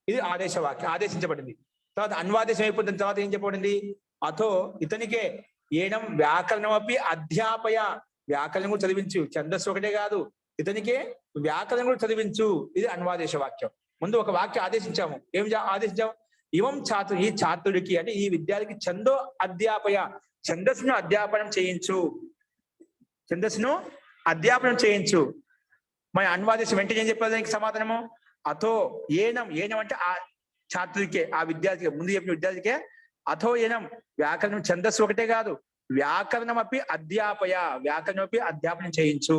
ఇది ఆదేశ వాక్యం ఆదేశించబడింది. తర్వాత అన్వాదేశం అయిపోతుంది. తర్వాత ఏం చెప్పబడింది అథో ఇతనికే ఏనం వ్యాకరణమపి అధ్యాపయ వ్యాకరణం కూడా చదివించు ఛందస్సు ఒకటే కాదు ఇతనికే వ్యాకరణం కూడా చదివించు ఇది అన్వాదేశ వాక్యం. ముందు ఒక వాక్యం ఆదేశించాము ఏం ఆదేశించాము ఇమం ఛాత్రు ఈ ఛాత్రుడికి అంటే ఈ విద్యార్థికి ఛందో అధ్యాపయ ఛందస్సును అధ్యాపనం చేయించు ఛందస్సును అధ్యాపనం చేయించు. మరి అన్వాదేశం వెంటనే ఏం చెప్పారు దానికి సమాధానము అథో ఏనం అంటే ఆ ఛాత్రుడికే ఆ విద్యార్థికి ముందు చెప్పిన విద్యార్థికే అథో ఏనం వ్యాకరణం ఛందస్సు ఒకటే కాదు వ్యాకరణమపి అధ్యాపనం చేయించు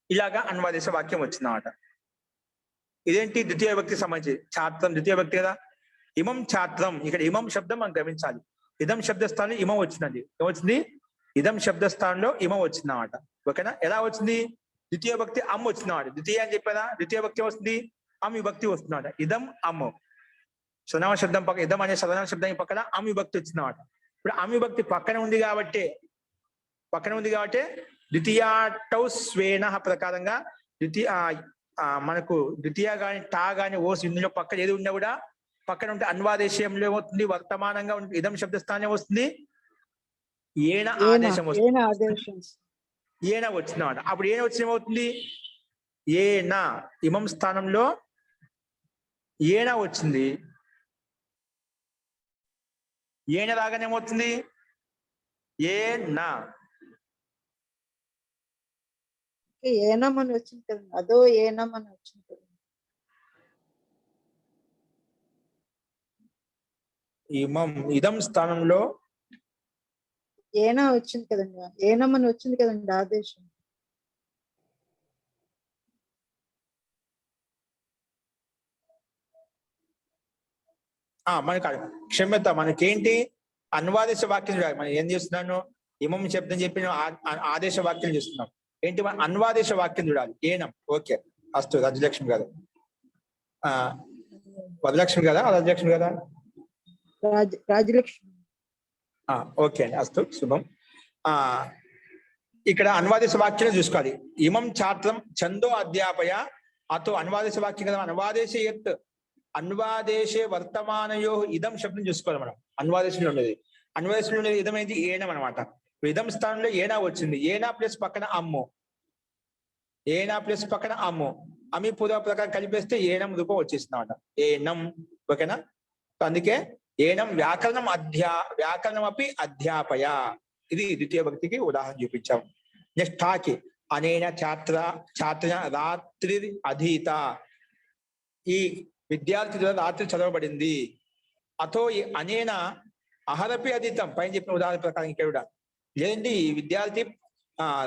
ఇలాగా అన్వాదేశ వాక్యం వచ్చిందన్నమాట. ఇదేంటి ద్వితీయ విభక్తికి సంబంధించి ఛాత్రం ద్వితీయ విభక్తి కదా ఇమం ఛాత్రం ఇక్కడ ఇమం శబ్దం మనం గమనించాలి. ఇదం శబ్దస్థానంలో ఇమం వచ్చిందండి ఏమొచ్చింది ఇదం శబ్దస్థానంలో ఇమం వచ్చిందన్నమాట ఓకేనా. ఎలా వచ్చింది ద్వితీయ భక్తి అమ్మ వచ్చిందన్నమాట ద్వితీయ అని చెప్పారా ద్వితీయ భక్తి వస్తుంది అమ్ విభక్తి వస్తుందన్నమాట ఇదం అమ్మ సర్వనామ శబ్దం పక్కన ఇదం అనే సర్వనామ శబ్దం పక్కన అమ్ విభక్తి వచ్చిందన్నమాట. ఇప్పుడు అమ్ విభక్తి పక్కన ఉంది కాబట్టి ద్వితీయ టౌ స్వేన ప్రకారంగా ద్వితీయ మనకు ద్వితీయ గాని టా గాని ఓస్ ఇందులో పక్కన ఏది ఉన్నా కూడా పక్కన ఉంటే అన్వాదేశంలో ఏమవుతుంది వర్తమానంగా ఇదం శబ్దస్థానం వస్తుంది ఏన ఆదేశం వస్తుంది ఏన వచ్చిందన్నమాట. అప్పుడు ఏన వచ్చిన ఏమవుతుంది ఏన ఇమం స్థానంలో ఏన వచ్చింది ఏన రాగానే ఏమవుతుంది ఏనా ఏనమని వచ్చింది కదండి అదో ఏనమని వచ్చింది కదండి ఇమం ఇదం స్థానంలో ఏనా వచ్చింది కదండి ఏనమని వచ్చింది కదండి ఆదేశం. మనకి క్షమ్యత మనకేంటి అన్వాదేశ వాక్యం చూడాలి. మనం ఏం చేస్తున్నాను ఇమం శబ్దం చెప్పిన ఆదేశ వాక్యం చేస్తున్నాం ఏంటి మన అన్వాదేశ వాక్యం చూడాలి ఏనం ఓకే అస్తు రాజ్యలక్ష్మి గారు వరలక్ష్మి కదా రాజ్యలక్ష్మి కదా రాజలక్ష్మి ఓకే అండి అస్తు శుభం. ఇక్కడ అన్వాదేశ వాక్యం చూసుకోవాలి ఇమం ఛాత్రం ఛందో అధ్యాపయ అతో అన్వాదేశ వాక్యం కదా అన్వాదేశే వర్తమానయో ఇదం శబ్దం చూసుకోవాలి మనం అన్వాదేశంలో ఉండేది ఇదం ఏంటి ఏనం అనమాట. ఇదం స్థానంలో ఏనా వచ్చింది ఏనా ప్లస్ పక్కన అమ్ము అమి పూర్వ ప్రకారం కలిపేస్తే ఏనం రూపం వచ్చేసింది అనమాట ఏనం ఓకేనా. అందుకే ఏనం వ్యాకరణం అపి అధ్యాపయ ఇది ద్వితీయ భక్తికి ఉదాహరణ చూపించాం. నెక్స్ట్ ఠాకి అనేన ఛాత్ర రాత్రి అధీత, ఈ విద్యార్థి ద్వారా రాత్రి చదవబడింది. అతో అనేన అహరపి అధీతం, పైన చెప్పిన ఉదాహరణ ప్రకారం ఇక్కడ కూడా లేదండి ఈ విద్యార్థి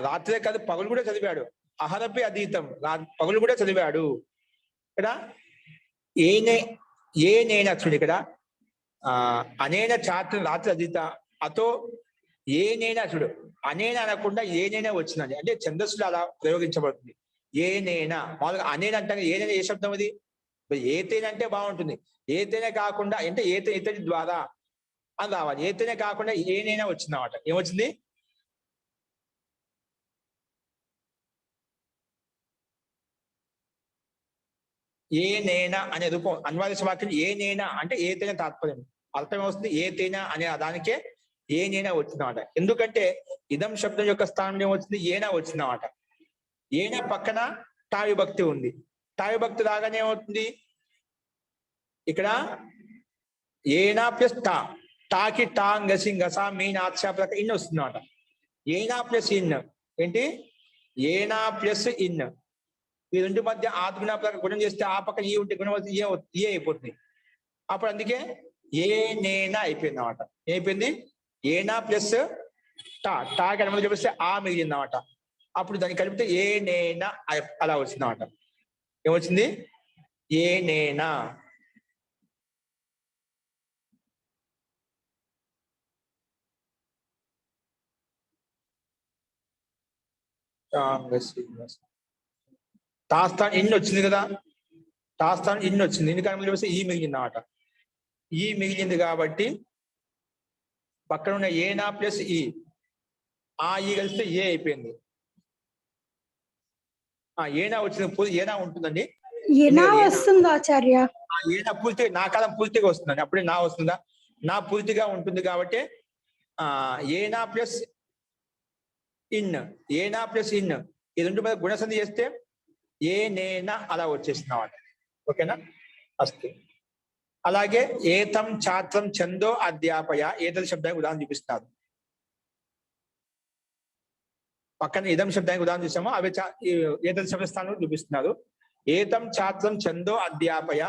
రాత్రే కాదు పగలు కూడా చదివాడు. అహరపి అధీతం, పగలు కూడా చదివాడు. ఇక్కడ ఏనేనా చూడు, ఇక్కడ అనేన ఛాత్ర రాత్రి అధీత, అతో ఏనేనా చూడు, అనేనా అనకుండా ఏనేనా వచ్చిందండి. అంటే ఛందస్సులో అలా ప్రయోగించబడుతుంది. ఏనేనా మామూలుగా అనేనా అంటే ఏనైనా ఏ శబ్దం అది? ఏతేనా అంటే బాగుంటుంది. ఏతేనే కాకుండా అంటే ఇతడి ద్వారా అని రావాలి. ఏతేనే కాకుండా ఏనైనా వచ్చింది అన్నమాట. ఏమొచ్చింది? ఏనేనా అనే రూపం అన్వాదేశ వాక్యం. ఏనేనా అంటే ఏతైనా తాత్పర్యం, అర్థం వస్తుంది. ఏతైనా అనే దానికే ఏనేనా వచ్చిందన్నమాట. ఎందుకంటే ఇదం శబ్దం యొక్క స్థానంలో ఏమొచ్చింది? ఏనా వచ్చిందన్నమాట. ఏనా పక్కన టా విభక్తి ఉంది. టా విభక్తి రాగానే ఏమవుతుంది? ఇక్కడ ఏనా ప్లస్ టా, టాకి టాంగ్ గసింగ్ గసా మీన్ ఆత్సాప్లక ఇన్ వస్తుంది అన్నమాట. ఏనా ప్లస్ ఇన్ ఏంటి? ఏనా ప్లస్ ఇన్, ఈ రెండు మధ్య ఆత్మనా గుణం చేస్తే ఆ పక్కన ఈ ఉంటే గుణం ఏ అయిపోతుంది. అప్పుడు అందుకే ఏ నేనా అయిపోయింది అన్నమాట. ఏమైపోయింది? ఏనా ప్లస్ టాకి అనుమతి చూపిస్తే ఆ మిగిలింది అన్నమాట. అప్పుడు దాన్ని కలిపితే ఏ నేనా అలా వచ్చింది అన్నమాట. ఏమొచ్చింది? ఏ నేనా. తాస్థాన్ ఇన్ వచ్చింది కదా, తాస్థాన్ ఇన్ వచ్చింది. ఇన్ని కారణం చూపిస్తే ఈ మిగిలింది అన్నమాట. ఈ మిగిలింది కాబట్టి పక్కన ఉన్న ఏనా ప్లస్ ఈ, ఆ ఈ కలిస్తే ఏ అయిపోయింది. ఏనా వచ్చింది, ఏనా ఉంటుందండి. వస్తుంది ఆచార్య. ఏనా పూర్తిగా నా కాలం పూర్తిగా వస్తుందండి. అప్పుడే నా వస్తుందా? నా పూర్తిగా ఉంటుంది కాబట్టి ఏనా ప్లస్ ఇన్, ఏనా ప్లస్ ఇన్ ఈ రెండు మీద గుణసంధి చేస్తే ఏ నేనా అలా వచ్చేస్తున్నాం. ఓకేనా? అస్తు. అలాగే ఏతం ఛాత్రం ఛందో అధ్యాపయ, ఏతది శబ్దానికి ఉదాహరణ చూపిస్తున్నారు. పక్కన ఇదం శబ్దానికి ఉదాహరణ చూసాము, అవి ఏతది శబ్ద స్థానంలో చూపిస్తున్నారు. ఏతం ఛాత్రం ఛందో అధ్యాపయ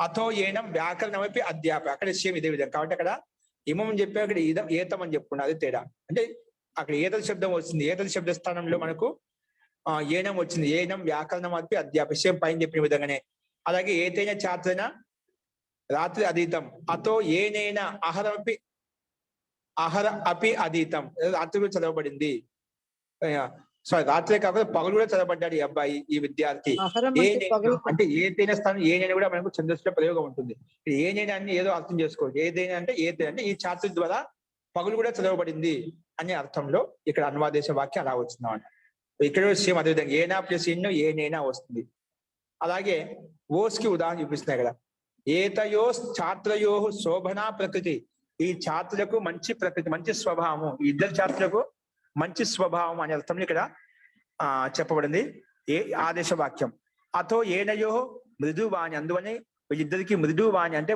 అథో ఏనం వ్యాకరణమపి అధ్యాపయ, అక్కడ సేమ్ ఇదే విధంగా. కాబట్టి అక్కడ ఇమం అని చెప్పి అక్కడ ఏతం అని చెప్పుకున్నా, అది తేడా. అంటే అక్కడ ఏతది శబ్దం వచ్చింది, ఏతది శబ్ద స్థానంలో మనకు ఏనం వచ్చింది. ఏనం వ్యాకరణం అపి అధ్యాపయ, సేమ్ పైన చెప్పిన విధంగానే. అలాగే ఏతైనా ఛాత్రైన రాత్రి అధీతం, అతో ఏనైనా అహర అపి అధీతం, రాత్రి కూడా చదవబడింది. సారీ, రాత్రే కాకుండా పగలు కూడా చదవబడ్డాడు ఈ అబ్బాయి, ఈ విద్యార్థి. అంటే ఏదైనా స్థానం ఏనైనా కూడా మనకు ఛందస్సులో ప్రయోగం ఉంటుంది. ఏనైనా అన్ని ఏదో అర్థం చేసుకోవచ్చు. ఏదైనా అంటే అంటే ఈ ఛాత్రి ద్వారా పగలు కూడా చదవబడింది అనే అర్థంలో ఇక్కడ అన్వాదేశ వాక్యం అలా వచ్చిందన్నమాట. ఇక్కడ సేమ్ అదేవిధంగా ఏనా ప్లస్ ఇన్ ఏనైనా వస్తుంది. అలాగే ఓస్ కి ఉదాహరణ చూపిస్తున్నాయి కదా. ఏతయో ఛాత్రయో శోభనా ప్రకృతి, ఈ ఛాత్రులకు మంచి ప్రకృతి, మంచి స్వభావము, ఈ ఇద్దరు ఛాత్రులకు మంచి స్వభావం అనే అర్థంలో ఇక్కడ చెప్పబడింది ఏ ఆదేశ వాక్యం. అతో ఏనయో మృదువాణి, అందువని వీళ్ళిద్దరికి మృదువాణి అంటే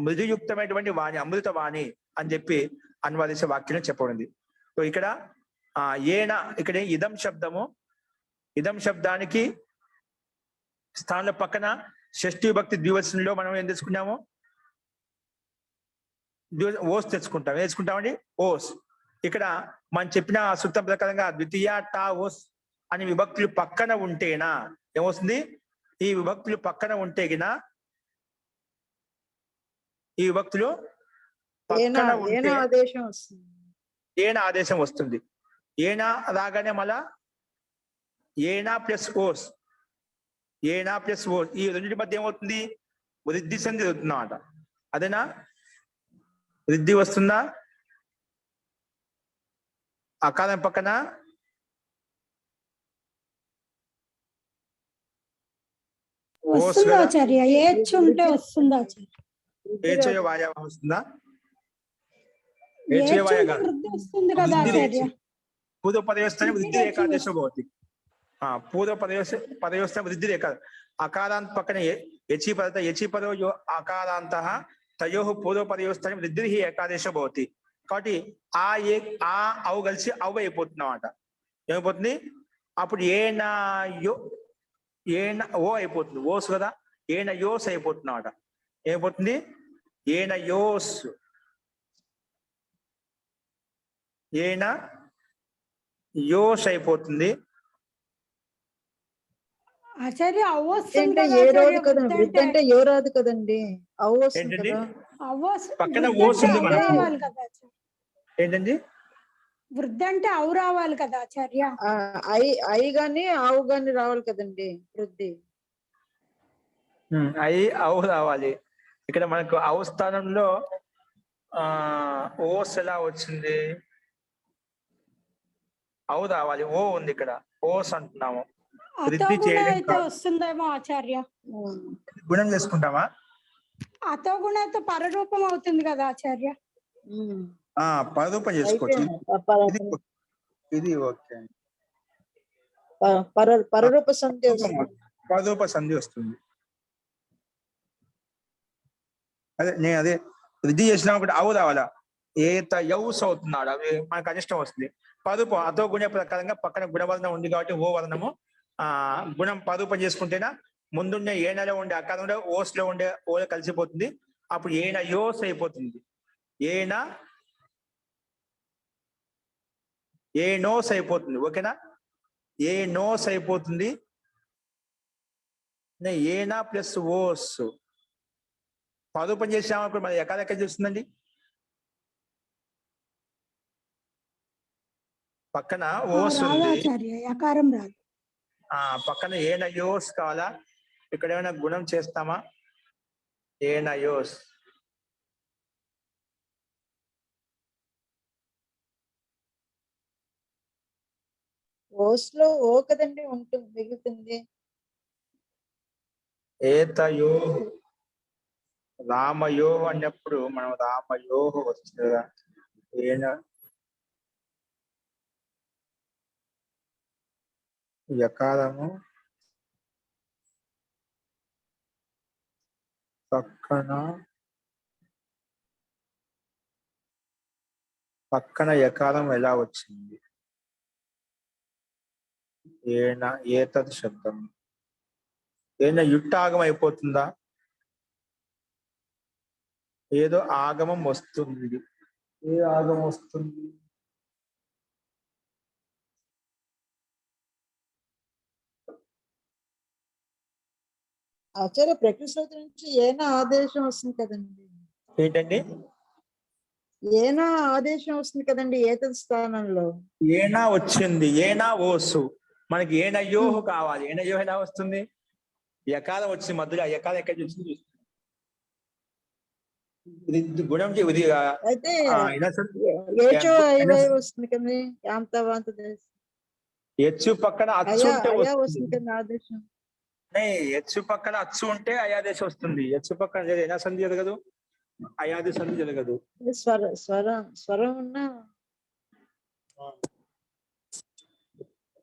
మృదుయుక్తమైనటువంటి వాణి, అమృత వాణి అని చెప్పి అన్వాదేశ వాక్యం చెప్పబడింది. సో ఇక్కడ ఇక్కడ ఇదం శబ్దము, ఇదం శబ్దానికి స్థానంలో పక్కన షష్ఠీ విభక్తి ద్వివచనంలో మనం ఏం తెచ్చుకున్నాము? ఓస్ తెచ్చుకుంటాం. ఏం తెచ్చుకుంటామండి? ఓస్. ఇక్కడ మనం చెప్పిన సూత్రం ప్రకారంగా ద్వితీయ టా ఓస్ అని విభక్తులు పక్కన ఉంటేనా ఏమొస్తుంది? ఈ విభక్తులు పక్కన ఉంటే గినా, ఈ విభక్తులు పక్కన ఉంటే ఏనా ఆదేశం వస్తుంది. ఏనా రాగానే మళ్ళా ఏనా ప్లస్ ఓస్, ఏనా ప్లస్ ఓస్, ఈ రెండింటి మధ్య ఏమవుతుంది? వృద్ధి సంధి అవుతుందన్నమాట. అదేనా? వృద్ధి వస్తుందా? అకారం పక్కన వస్తుందా? పూర్వ పదవ్యవస్థ వృద్ధి ఏకాదేశం భవతి. పూర్వ పదవ్యవస్థ వృద్ధి ఏకా, అకారాంత పక్కన యచి పదత, యచి పదో అకారాంత తయోః పూర్వపదయోస్థానం వృద్ధి ఏకాదేశో భవతి. కాబట్టి ఆ అవు కలిసి అవు అయిపోతుంది అన్నమాట. ఏమైపోతుంది అప్పుడు ఏన ఓ అయిపోతుంది, ఓస్ కదా, ఏన యోస్ అయిపోతుంది అన్నమాట. ఏమైపోతుంది ఏన యోస్, ఏన యోస్ అయిపోతుంది. ఆచార్య అవ్వ వస్తుంది అంటే కదా ఏ ఆచార్య, రాదు కదండి, వృద్ధి వృద్ధి అంటే ఏ రాదు కదండి, అవు వస్తుంది ఏంటండి? కదా. పక్కన వృద్ధి ఓస్ అంటే ఉంది అవు మనకు. రావాలి కదా ఆచార్య, ఏంటండి? వృద్ధి అంటే అవు రావాలి కదా ఆచార్య. అయి గాని ఆవు గాని రావాలి కదండి వృద్ధి. అయి అవు రావాలి. ఇక్కడ మనకు అవు స్థానంలో ఓస్ ఎలా వచ్చింది, అవు రావాలి, ఓ ఉంది ఇక్కడ, ఓస్ అంటున్నాము. అతో వృద్ధి గుణ చేయడం అయితే కాదు. వస్తుందేమో ఆచార్య, గుణం చేసుకుంటామా? అతో గుణ అయితే పరరూపం అవుతుంది కదా ఆచార్య. పరరూపం చేసుకోవచ్చు. అయితే ఇది ఓకే, పరరూప సంధి వస్తుంది. పరరూప సంధి వస్తుంది. అదే వృద్ధి చేసినా ఒకటి అవు రావాలా, ఏత యౌస్ అవుతున్నాడు, అవి మనకు అనిష్టం వస్తుంది. పరూపం అతో గుణ ప్రకారంగా పక్కన గుణవర్ణం ఉంది కాబట్టి ఓ వర్ణము గుణం పరూపం చేసుకుంటేనా ముందుండే ఏనలో ఉండే అకారంలో ఓస్ లో ఉండే ఓలో కలిసిపోతుంది. అప్పుడు ఏన యోస్ అయిపోతుంది, ఏ నోస్ అయిపోతుంది. ఓకేనా, ఏ నోస్ అయిపోతుంది. ఏనా ప్లస్ ఓస్ పరూపం చేసామప్పుడు మరి ఎక్కడ ఎక్కడ చూస్తుందండి, పక్కన ఓస్ రాదు ఉంది, ఆచార్య, యకారం రాదు. పక్కన ఏన యోస్ కావాలా, ఇక్కడ ఏమైనా గుణం చేస్తామా, ఏన యోస్. ఓస్ లో ఓ కదండి ఉంటుంది, మిగులుతుంది. ఏతయో రామయో అన్నప్పుడు మనం రామయో వస్తుంది కదా, ఏన యకారము పక్కన యకారం ఎలా వచ్చింది, ఏతద్ శబ్దం. ఏదైనా యుట్ట ఆగమం అయిపోతుందా, ఏదో ఆగమం వస్తుంది. ఏ ఆగమం వస్తుంది, ఆచార్య ప్రకృతి సూత్రం నుంచి ఏనా ఆదేశం వస్తుంది కదండి. ఏంటండి? ఏనా ఆదేశం వస్తుంది కదండి ఏతద్ స్థానంలో. ఏనా వచ్చింది, ఏనా ఓసు. మనకి ఏనయోహు కావాలి, ఏనయోహు ఎలా వస్తుంది, యకాలం వచ్చింది మధ్యలో, ఆ యకాలం ఎక్కడి నుంచి వచ్చింది గుణం అయితే ఏచో ఐవై వస్తుంది కదండి, యాంతవాంత హెచ్చు పక్కన అచ్చు ఉంటే వస్తుంది కదండి ఆదేశం. హెచ్చు పక్కన అచ్చు ఉంటే అయాదేశం వస్తుంది. హెచ్చు పక్కన ఏనా సంధి జరగదు, అయాది సంధి జరగదు. స్వరం ఉన్న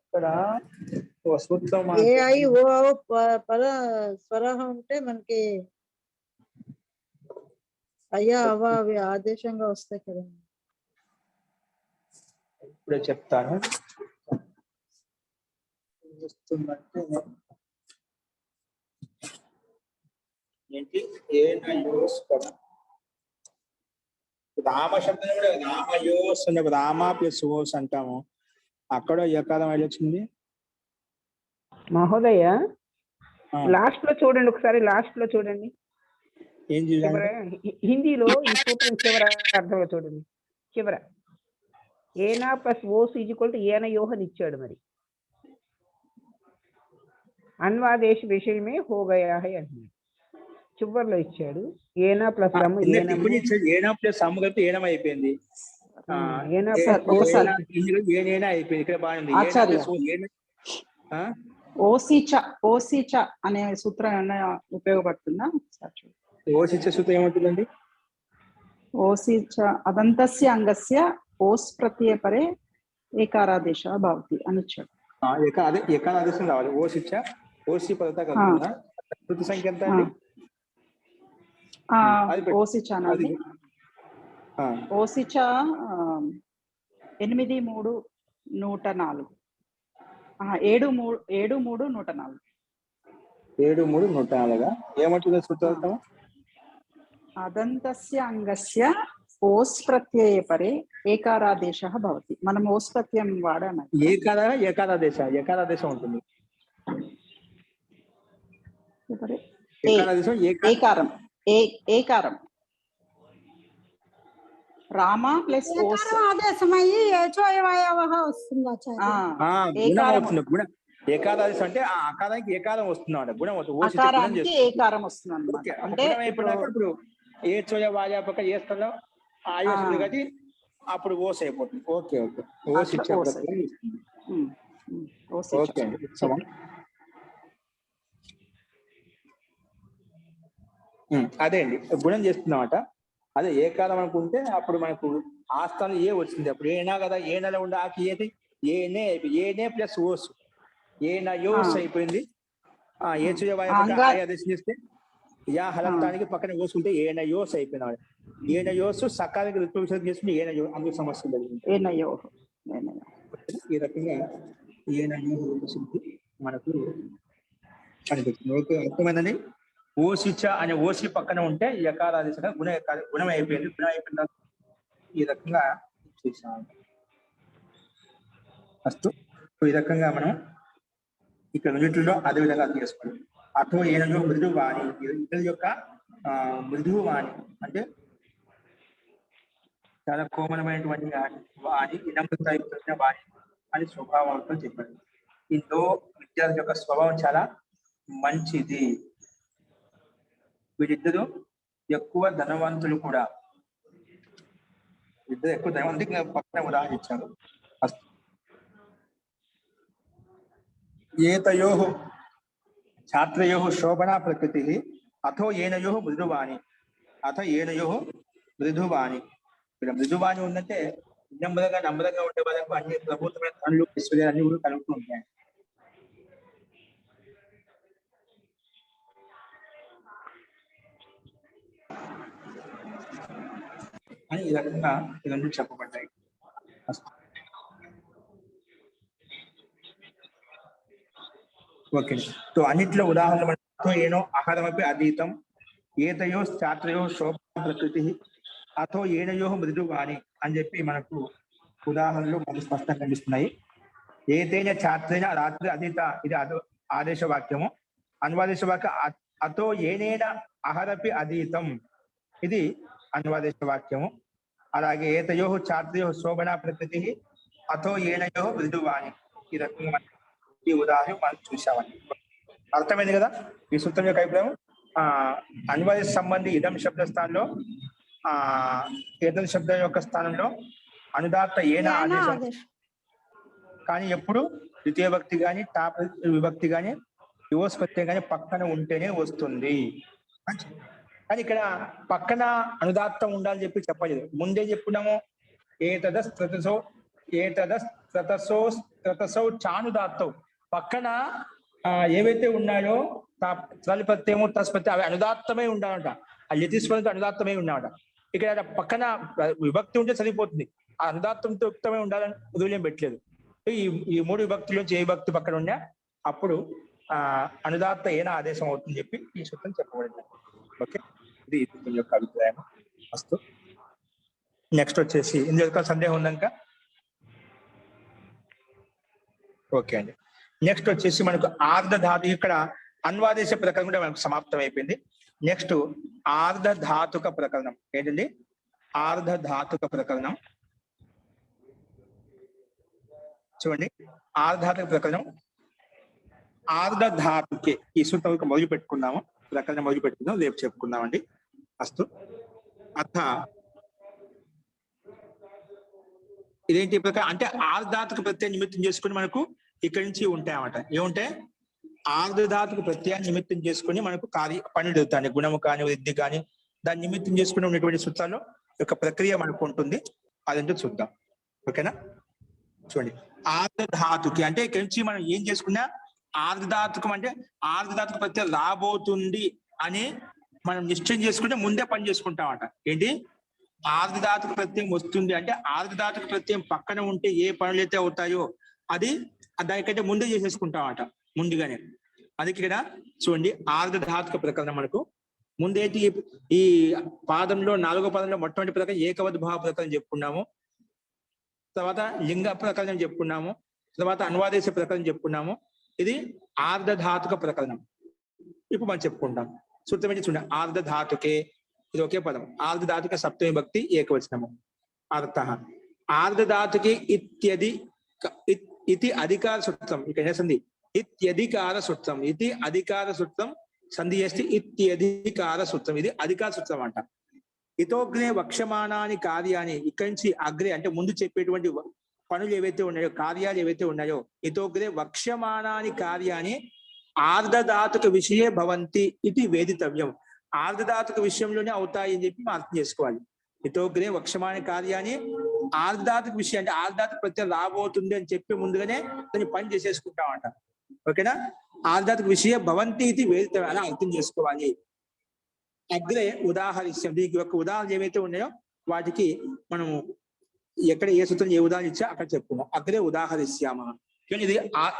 ఇక్కడ సూత్రం ఏ ఐ ఓ పర స్వరహ ఉంటే మనకి అయ్యా అవ అవి ఆదేశంగా వస్తాయి కదండి. ఇప్పుడే చెప్తాను. ఏంటి ఏనయోస్ కదా, రామ శబ్దం కూడా రామయోస్ అన్నప్పుడు రామ ప్లస్ ఓస్ అంటాము. అక్కడ యకారం వెళ్ళొచ్చింది. మహోదయ లాస్ట్ లో చూడండి, ఒకసారి లాస్ట్ లో చూడండి. ఏం చూడాలి? హిందీలో ఈ సూత్రం చివర అర్థంలో చూడండి. చివర ఏనా ప్లస్ ఓస్ ఈజ్వల్ టు ఏన యోహని ఇచ్చాడు. మరి అన్వాదేశ విషయమే హోగయా హై అంటున్నాడు, చివరిలో ఇచ్చాడు. ఏనా ప్లస్ ఏనా ప్లస్ సమ్ కలిపి ఏనం అయిపోయింది, ఏనైనా అయిపోయింది. ఇక్కడ బాగుంది. ఓసిచ అనే సూత్రం ఏమైనా ఉపయోగపడుతుందా? ఓసిచ సూత్రం ఏమంటుందండి? ఓసిచ అదంతస్య అంగస్య ఓస్ ప్రత్యయ పరే ఏకారాదేశ భవతి అని ఇచ్చాడు. అదే ఏకారాదేశం రావాలి. ఓసిచ ఓసి పదత కలుగుతుందా? శృతి సంఖ్య ఎంత అండి? అది పెట్టు. ఓసిచా అది నాది ఆ, ఓసిచా 8-3-104 7-3-104 7-3-104 ఏమంటుంది సూత్రం? అదంతస్య అంగస్య ఓస్ ప్రత్యయ పరే ఏకారాదేశः భవతి. మనం ఓస్ ప్రత్యయం వాడాము. ఏకాదాదేశం ఉంటుంది. ఏకాదాదేశం ఏకారం ఏకారం రామ ప్లస్ ఓస్ ఏకారం ఆదేశమయ్యి ఏచోయవాయవ వస్తుంది ఆచార్య. గుణం అవుతుంది. ఏకాదాదేశం అంటే ఆ అకారానికి ఏకారం వస్తుంది అన్నమాట. గుణం అవుతుంది. అకారానికి ఏకారం వస్తుంది అన్నమాట. అంటే ఇప్పుడు ఏ చోయ వాజాపక ఏ స్థలం ఆయి వస్తుంది కాబట్టి అప్పుడు ఓస్ అయిపోతుంది. ఓకే ఓకే ఓస్ ఇచ్చే ఓకే అండి. అదే అండి గుణం చేస్తున్నామట. అదే ఏ కాలం అనుకుంటే అప్పుడు మనకు ఆ స్థానం ఏ వచ్చింది. అప్పుడు ఏనా కదా, ఏనలో ఉండే ఆకి ఏది ఏనే అయిపోయింది. ఏనే ప్లస్ ఓస్ ఏనా యోస్ అయిపోయింది. ఏ ఆదేశం చేస్తే యా హలంతానికి పక్కన ఓస్ ఉంటే ఏన యోస్ అయిపోయినాడు. ఏన యోస్ సకాలిక ఋతు విసర్జన చేసుకుంటే ఏన యో అందుకు సమస్య జరిగింది. ఈ రకంగా ఏన మనకు కనిపిస్తుంది. ఓకే అర్థమైందండి. ఓసిచ అనే ఓసి పక్కన ఉంటే యకారాదేశంగా గుణం అయిపోయింది. గుణం అయిపోయిన తర్వాత ఈ రకంగా చూసాం. ఫస్ట్ ఈ రకంగా మనం ఇక్కడ రెండింటిలో అదే విధంగా అర్థం చేసుకోవాలి. అథో ఏనో మృదువాణి, ఇతరుల యొక్క మృదువాణి అంటే చాలా కోమలమైనటువంటి వాణి, వినమ్రత వాణి అని స్వభావంతో చెప్పారు. ఇందులో విద్యార్థి యొక్క స్వభావం చాలా మంచిది. వీరిద్దరు ఎక్కువ ధనవంతులు కూడా. ఇద్దరు ఎక్కువ ధనవంతులు పక్కన ఉదాహరణ ఇచ్చారు. ఏతయో ఛాత్రయో శోభనా ప్రకృతి అథో ఏనయో మృదువాణి అథ ఏనయో మృదువాణి. ఇక్కడ మృదువాణి ఉందంటే నమ్మదంగా ఉండే వాళ్ళకు అన్ని ప్రభుత్వమైన పనులు ఐశ్వర్యాలు అన్ని కూడా కలుగుతూ ఉంటాయి. అని ఈ రకంగా ఇవన్నీ చెప్పబడ్డాయి. ఓకే. సో అన్నిట్లో ఉదాహరణ ఏనో ఆహారమపి అతీతం, ఏతయో ఛాత్రయో శోభా ప్రకృతి అథో ఏనయో మృదువాణి అని చెప్పి మనకు ఉదాహరణలు మనకు స్పష్టంగా కనిపిస్తున్నాయి. ఏదైనా ఛాత్రైన రాత్రి అతీత ఇది ఆదేశ వాక్యము. అనువాదేశ వాక్య అథో ఏనైనా అహరపి అతీతం ఇది అనువాదేశ వాక్యము. అలాగే ఏతయో ఛాత్రయో శోభనా ప్రకృతి అథో ఏనయో మృదువాణి ఈ రకంగా ఈ ఉదాహరణ మనం చూసామని అర్థమైంది కదా. ఈ సూత్రం యొక్క అభిప్రాయం అనువాద సంబంధి ఇదం శబ్ద స్థానంలో ఏదం శబ్దం యొక్క స్థానంలో అనుదాత్త ఏనా ఆదేశం, కానీ ఎప్పుడు ద్వితీయ భక్తి కానీ టాప్ విభక్తి కానీ యువస్ ప్రత్యయం కానీ పక్కన ఉంటేనే వస్తుంది. కానీ ఇక్కడ పక్కన అనుదాత్తం ఉండాలని చెప్పి చెప్పలేదు. ముందే చెప్పున్నాము ఏతదస్త్రతసో చానుదాత్తం పక్కన ఏవైతే ఉన్నాయో త్రలి ప్రత్యయము తస్పత్తి అవి అనుదాత్తమై ఉండాలంట. ఆ యతిస్వరంతో అనుదాత్తమై ఉన్నాడట. ఇక్కడ పక్కన విభక్తి ఉంటే సరిపోతుంది. ఆ అనుదాత్తంతో యుక్తమై ఉండాలని ఉదయం పెట్టలేదు. ఈ మూడు విభక్తుల నుంచి ఏ విభక్తి పక్కన ఉన్నా అప్పుడు అనుదాత్త ఏనా ఆదేశం అవుతుందని చెప్పి ఈ సూత్రం చెప్పబడింది. ఓకే, ఇది ఈ సూత్రం యొక్క అభిప్రాయం. వస్తు నెక్స్ట్ వచ్చేసి ఇందులో సందేహం ఉందాక ఓకే అండి. నెక్స్ట్ వచ్చేసి మనకు ఆర్ధ ధాతు ఇక్కడ అన్వాదేశ ప్రకరణం కూడా మనకు సమాప్తం అయిపోయింది. నెక్స్ట్ ఆర్ధ ధాతుక ప్రకరణం ఏంటండి? ఆర్ధ ధాతుక ప్రకరణం చూడండి. ఆర్ధాతుక ప్రకరణం ఆర్ధ ధాతుకే ఈ సూత్రం మొదలు పెట్టుకున్నాము. ప్రకరణం మొదలు పెట్టుకుందాం, రేపు చెప్పుకుందామండి. అస్తు అర్థ ఇదేంటి ప్రకారం అంటే ఆర్ధాతుక ప్రత్యయం నిమిత్తం చేసుకుని మనకు ఇక్కడి నుంచి ఉంటాయన్నమాట. ఏముంటాయి? ఆర్ధధాతుక ప్రత్యయాన్ని నిమిత్తం చేసుకుని మనకు పనులు జరుగుతాయి. గుణము కానీ వృద్ధి కానీ దాన్ని నిమిత్తం చేసుకుని ఉన్నటువంటి సూత్రాల్లో యొక్క ప్రక్రియ మనకు ఉంటుంది. అదంతా చూద్దాం. ఓకేనా? చూడండి, ఆర్ధధాతుకి అంటే ఇక్కడి నుంచి మనం ఏం చేసుకున్నా ఆర్ధధాతుకం అంటే ఆర్ధధాతుక ప్రత్యయం రాబోతుంది అని మనం నిశ్చయం చేసుకుంటే ముందే పని చేసుకుంటామట. ఏంటి ఆర్ధధాతుక ప్రత్యయం వస్తుంది అంటే ఆర్ధధాతుక ప్రత్యయం పక్కన ఉంటే ఏ పనులు అయితే అవుతాయో అది దానికంటే ముందే చేసేసుకుంటామట ముందుగానే. అందుకే ఇక్కడ చూడండి ఆర్ధధాతుక ప్రకరణం మనకు ముందేంటి ఈ పాదంలో 4వ పాదంలో మొట్టమొదటి ప్రకరణం ఏకవద్భావ ప్రకరణం చెప్పుకున్నాము, తర్వాత లింగ ప్రకరణం చెప్పుకున్నాము, తర్వాత అన్వాదేశ ప్రకరణం చెప్పుకున్నాము. ఇది ఆర్ధధాతుక ప్రకరణం. ఇప్పుడు మనం చెప్పుకుంటాం సూత్రం ఏంటి చూడండి. ఆర్ధధాతుకే ఇది ఒకే పదం. ఆర్ధధాతుక సప్తమి భక్తి ఏకవచనము. అర్థ ఆర్ధధాతుకి ఇత్యది ఇది అధికార సూత్రం. ఇక్కడ సంధి ఇత్యధికార సూత్రం. ఇది అధికార సూత్రం. సంధి చేస్తే ఇత్యధికార సూత్రం. ఇది అధికార సూత్రం అంట. ఇతోగ్రే వక్షమానాని కార్యాన్ని ఇక్కడి నుంచి అగ్రే అంటే ముందు చెప్పేటువంటి పనులు ఏవైతే ఉన్నాయో కార్యాలు ఏవైతే ఉన్నాయో ఇతోగ్రే వక్ష్యమానాని కార్యాన్ని ఆర్ధధాతుక విషయే భవంతి ఇది వేదితవ్యం. ఆర్ధధాతుక విషయంలోనే అవుతాయి అని చెప్పి మనం అర్థం చేసుకోవాలి. ఇతోగ్రే వక్షమాన కార్యాన్ని ఆర్ధధాతుక విషయం అంటే ఆర్ధధాతుక ప్రత్యయం రాబోతుంది అని చెప్పి ముందుగానే దాన్ని పని చేసేసుకుంటామంట. ఓకేనా? ఆర్ధధాతుక విషయ భవంతి ఇది వేదితవ్యం అని అర్థం చేసుకోవాలి. అగ్రే ఉదాహరిస్తాం. దీనికి యొక్క ఉదాహరణ ఏవైతే ఉన్నాయో వాటికి మనము ఎక్కడ ఏ సూత్రం ఏ ఉదాహరణ ఇచ్చా అక్కడ చెప్పుకున్నాం. అగ్రే ఉదాహరిస్తామా కానీ ఇది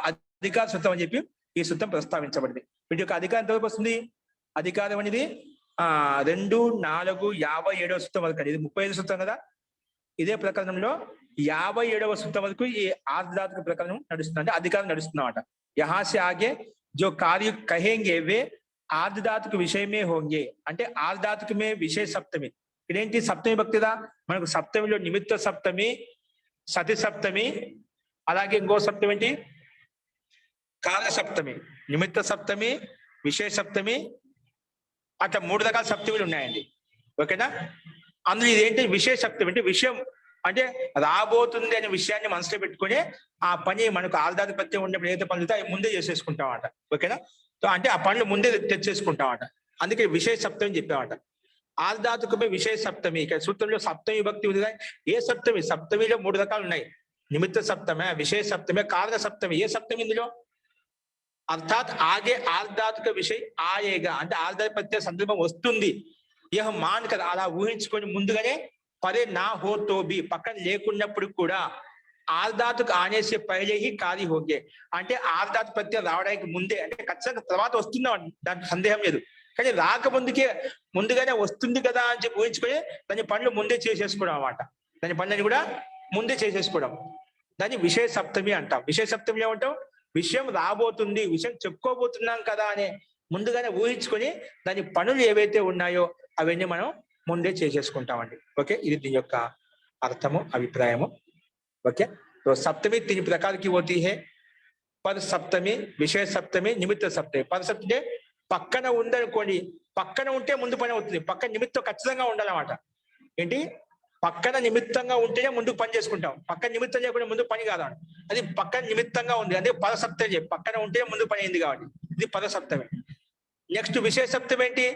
అధికార సూత్రం అని చెప్పి ఈ సూత్రం ప్రస్తావించబడింది. వీటి యొక్క అధికారం ఎంతవరకు వస్తుంది? అధికారం అనేది 2, 4, 57వ సూత్రం వరకు. ఇది 35 సూత్రం కదా. ఇదే ప్రకరణంలో 57వ సూత్రం వరకు ఈ ఆర్ధధాతుక ప్రకరణం నడుస్తుంది అంటే అధికారం నడుస్తున్నమాట. యహా సే ఆగే జో కార్య కహేంగే వే ఆర్ధధాతుక విషయమే హోంగే అంటే ఆర్ధధాతుకమే విషయ సప్తమి. ఇదేంటి సప్తమి భక్తిదా? మనకు సప్తమిలో నిమిత్త సప్తమి, సతి సప్తమి, అలాగే ఇంకో సప్తమి ఏంటి కారణ సప్తమి, నిమిత్త సప్తమి, విషయ సప్తమి, అట్లా 3 రకాల సప్తమిలు ఉన్నాయండి. ఓకేనా? అందులో ఇదేంటి విషయ సప్తమి అంటే విషయం అంటే రాబోతుంది అనే విషయాన్ని మనసులో పెట్టుకుని ఆ పని మనకు ఆర్ధధాతుక ప్రత్యయం ఉన్నప్పుడు ఏదైతే పనులు అవి ముందే చేసేసుకుంటామట. ఓకేనా? సో అంటే ఆ పనులు ముందే తెచ్చేసుకుంటామట. అందుకే విషయ సప్తమి చెప్పామట. ఆర్ధధాతుకమే విషయ సప్తమి. ఇక్కడ సూత్రంలో సప్తమి విభక్తి ఉంది. ఏ సప్తమి? సప్తమిలో 3 రకాలు ఉన్నాయి. నిమిత్త సప్తమే, విషయ సప్తమే, కారణ సప్తమి. ఏ సప్తమి ఇందులో? అర్థాత్ ఆగే ఆర్ధధాతుక విషయ ఆయేగా అంటే ఆర్ధధాతుక ప్రత్యయ సందర్భం వస్తుంది. యహ మాన్ కదా అలా ఊహించుకొని ముందుగానే పరే నా హో తో బి పక్కన లేకున్నప్పుడు కూడా ఆర్ధధాతుక ఆనేసే పహలే హి కార్య హోగే అంటే ఆర్ధధాతుక ప్రత్యయం రావడానికి ముందే అంటే ఖచ్చితంగా తర్వాత వస్తున్నాం దాంట్లో సందేహం లేదు. కానీ ముందుగానే వస్తుంది కదా అని చెప్పి ఊహించుకొని దాని పనులు ముందే చేసేసుకోవడం అన్నమాట. దాని పనులని కూడా ముందే చేసేసుకోవడం దాన్ని విషయ సప్తమి అంటాం. విషయ సప్తమి ఏమంటాం? విషయం రాబోతుంది, విషయం చెప్పుకోబోతున్నాం కదా అని ముందుగానే ఊహించుకొని దాని పనులు ఏవైతే ఉన్నాయో అవన్నీ మనం ముందే చేసేసుకుంటామండి. ఓకే, ఇది దీని యొక్క అర్థము అభిప్రాయము. ఓకే, तो सप्तमी 3 प्रकार की होती है. పద సప్తమి, విషయ సప్తమి, నిమిత్త సప్తమి. పద సప్తమి పక్కన ఉందనుకోండి, పక్కన ఉంటే ముందు పని అవుతుంది. పక్కన నిమిత్తం ఖచ్చితంగా ఉండాలన్నమాట. ఏంటి? పక్కన నిమిత్తంగా ఉంటేనే ముందు పని చేసుకుంటాం. పక్కన నిమిత్తం లేకుండా ముందు పని కాదు. అది పక్కన నిమిత్తంగా ఉంది అంటే పద సప్తమి. పక్కన ఉంటేనే ముందు పని అయింది కాబట్టి ఇది పద సప్తమి. నెక్స్ట్ విషయ సప్తమి ఏంటి?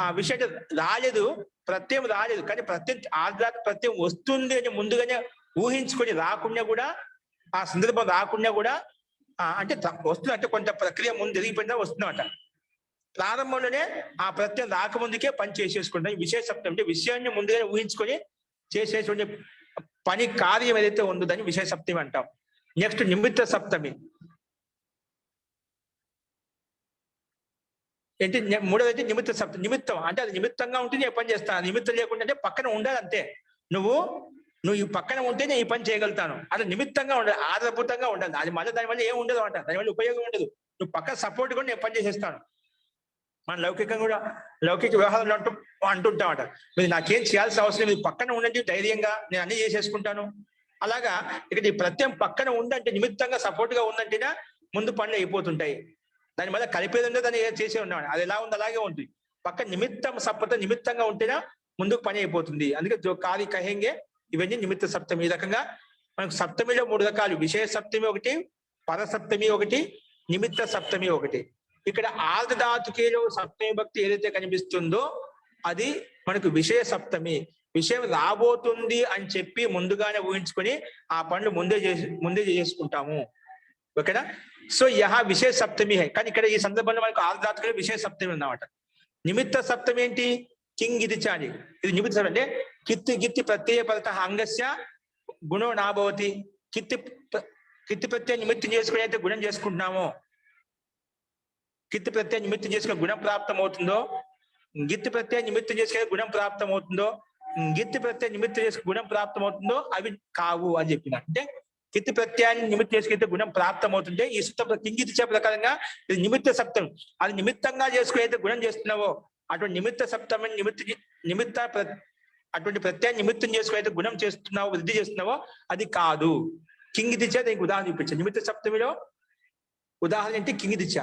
ఆ విషయం రాలేదు, ప్రత్యయం రాలేదు, కానీ ఆర్ధధాతుక ప్రత్యయం వస్తుంది అని ముందుగానే ఊహించుకొని రాకుండా కూడా ఆ సందర్భం రాకుండా కూడా అంటే వస్తుంది అంటే కొంత ప్రక్రియ ముందు జరిగిపోయినా వస్తుందన్నమాట. ప్రారంభంలోనే ఆ ప్రత్యయం రాకముందుకే పని చేసేసుకుంటాం. విషయ సప్తమి అంటే విషయాన్ని ముందుగానే ఊహించుకొని చేసేటువంటి పని కార్యం ఏదైతే ఉందో దాన్ని విషయ సప్తమి అంటాం. నెక్స్ట్ నిమిత్త సప్తమి ఏంటి? మూడోదైతే నిమిత్త సప్తమి. నిమిత్తం అంటే అది నిమిత్తంగా ఉంటే నేను పని చేస్తాను, నిమిత్తం లేకుండా అంటే పక్కన ఉండాలి అంతే. నువ్వు ఈ పక్కన ఉంటే నేను ఈ పని చేయగలుగుతాను. అది నిమిత్తంగా ఉండాలి, ఆధారభూతంగా ఉండాలి. అది మళ్ళీ దానివల్ల ఏం ఉండదు అంట, దానివల్ల ఉపయోగం ఉండదు. నువ్వు పక్కన సపోర్ట్ కూడా నేను పని చేసేస్తాను. మన లౌకికంగా కూడా లౌకిక వ్యవహారంలో అంటుంటామట, మీరు నాకేం చేయాల్సిన అవసరం లేదు, పక్కన ఉండండి ధైర్యంగా, నేను అన్ని చేసేసుకుంటాను. అలాగా ఇక్కడ ఈ ప్రత్యయం పక్కన ఉందంటే నిమిత్తంగా సపోర్ట్ గా ఉందంటేనా ముందు పనులు అయిపోతుంటాయి. దాని వల్ల కలిపేది ఉంటే దాన్ని చేసే ఉన్నాడు. అది ఎలా ఉంది అలాగే ఉంటుంది. పక్కన నిమిత్తం సప్త నిమిత్తంగా ఉంటేనా ముందుకు పని అయిపోతుంది. అందుకే జో కార్య కహేంగే ఇవన్నీ నిమిత్త సప్తమి. ఈ రకంగా మనకు సప్తమిలో 3 రకాలు. విషయ సప్తమి ఒకటి, పద సప్తమి ఒకటి, నిమిత్త సప్తమి ఒకటి. ఇక్కడ ఆర్ధధాతుకేలో సప్తమి భక్తి ఏదైతే కనిపిస్తుందో అది మనకు విషయ సప్తమి. విషయం రాబోతుంది అని చెప్పి ముందుగానే ఊహించుకొని ఆ పనులు ముందే చేసుకుంటాము. ఓకేనా? సో యహ విషయ సప్తమి హై. కానీ ఇక్కడ ఈ సందర్భంలో మనకు ఆర్ధధాతుకేలో విషయ సప్తమి అన్నమాట. నిమిత్త సప్తమి ఏంటి? కింగితి చాని. ఇది నిమిత్త సప్తమి అంటే కిత్తి గిత్తి ప్రత్యయ పరత అంగస్య గుణో నాభవతి. కిత్తి ప్రత్యయ నిమిత్తం చేసుకుని అయితే గుణం చేసుకుంటున్నామో, కిత్తి ప్రత్యయ నిమిత్తం చేసుకుని గుణం ప్రాప్తం అవుతుందో, గిత్తి ప్రత్యయ నిమిత్తం చేసుకునే గుణం ప్రాప్తం అవుతుందో, గిత్తి ప్రత్యయ నిమిత్తం చేసుకుని గుణం ప్రాప్తం అవుతుందో అవి కావు అని చెప్పిన. అంటే కిత్తి ప్రత్యయాన్ని నిమిత్తం చేసుకుంటే గుణం ప్రాప్తం అవుతుంటే ఈ సూత్రం కింగితి చే ప్రకారంగా ఇది నిమిత్త సప్తమి. అది నిమిత్తంగా చేసుకుని అయితే గుణం చేస్తున్నావో అటువంటి నిమిత్త సప్తమి నిమిత్త అటువంటి ప్రత్యయం నిమిత్తం చేసుకుని అయితే గుణం చేస్తున్నావో, వృద్ధి చేస్తున్నావో అది కాదు. కింగితిచ్చ దీనికి ఉదాహరణ చూపించాను. నిమిత్త సప్తమిలో ఉదాహరణ ఏంటి? కింగితిచ్చ.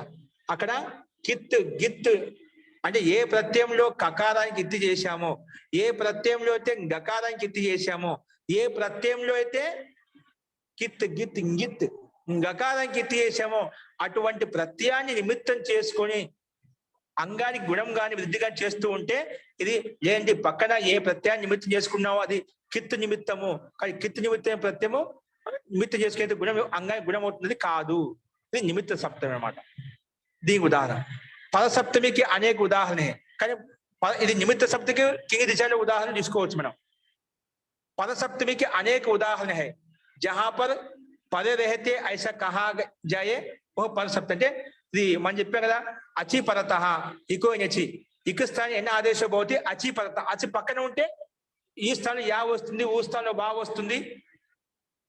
అక్కడ కిత్ గిత్ అంటే ఏ ప్రత్యయంలో కకారానికి ఇత్తి చేశామో, ఏ ప్రత్యయంలో అయితే గకారానికి ఇత్తి చేశామో, ఏ ప్రత్యయంలో అయితే కిత్ గిత్ ఇంగిత్ గకారానికి ఇత్తి చేశామో అటువంటి ప్రత్యయాన్ని నిమిత్తం చేసుకొని అంగానికి గుణం గాని వృద్ధి గాని చేస్తూ ఉంటే ఇది ఏంటి? పక్కన ఏ ప్రత్యయాన్ని నిమిత్తం చేసుకున్నావో అది కిత్ నిమిత్తము. కానీ కిత్ నిమిత్తం ప్రత్యము నిమిత్తం చేసుకునే గుణం అంగానికి గుణం అవుతుంది కాదు. ఇది నిమిత్త సప్తమి అన్నమాట. దీనికి ఉదాహరణ. పరసప్తమికి అనేక ఉదాహరణ. కానీ ఇది నిమిత్త సప్తమికి కింది దిశలో ఉదాహరణ తీసుకోవచ్చు మనం. పరసప్తమికి అనేక ఉదాహరణ है जहां पर परे रहते ऐसा कहा जाए वो परसप्तमी. అంటే ఇది మనం చెప్పాం కదా, అచి పరత ఇకో నచి. ఇక స్థానం ఎన్ని ఆదేశం పోతే అచి పరత. అచి పక్కన ఉంటే ఈ స్థానం యా వస్తుంది, ఊ స్థానంలో బా వస్తుంది,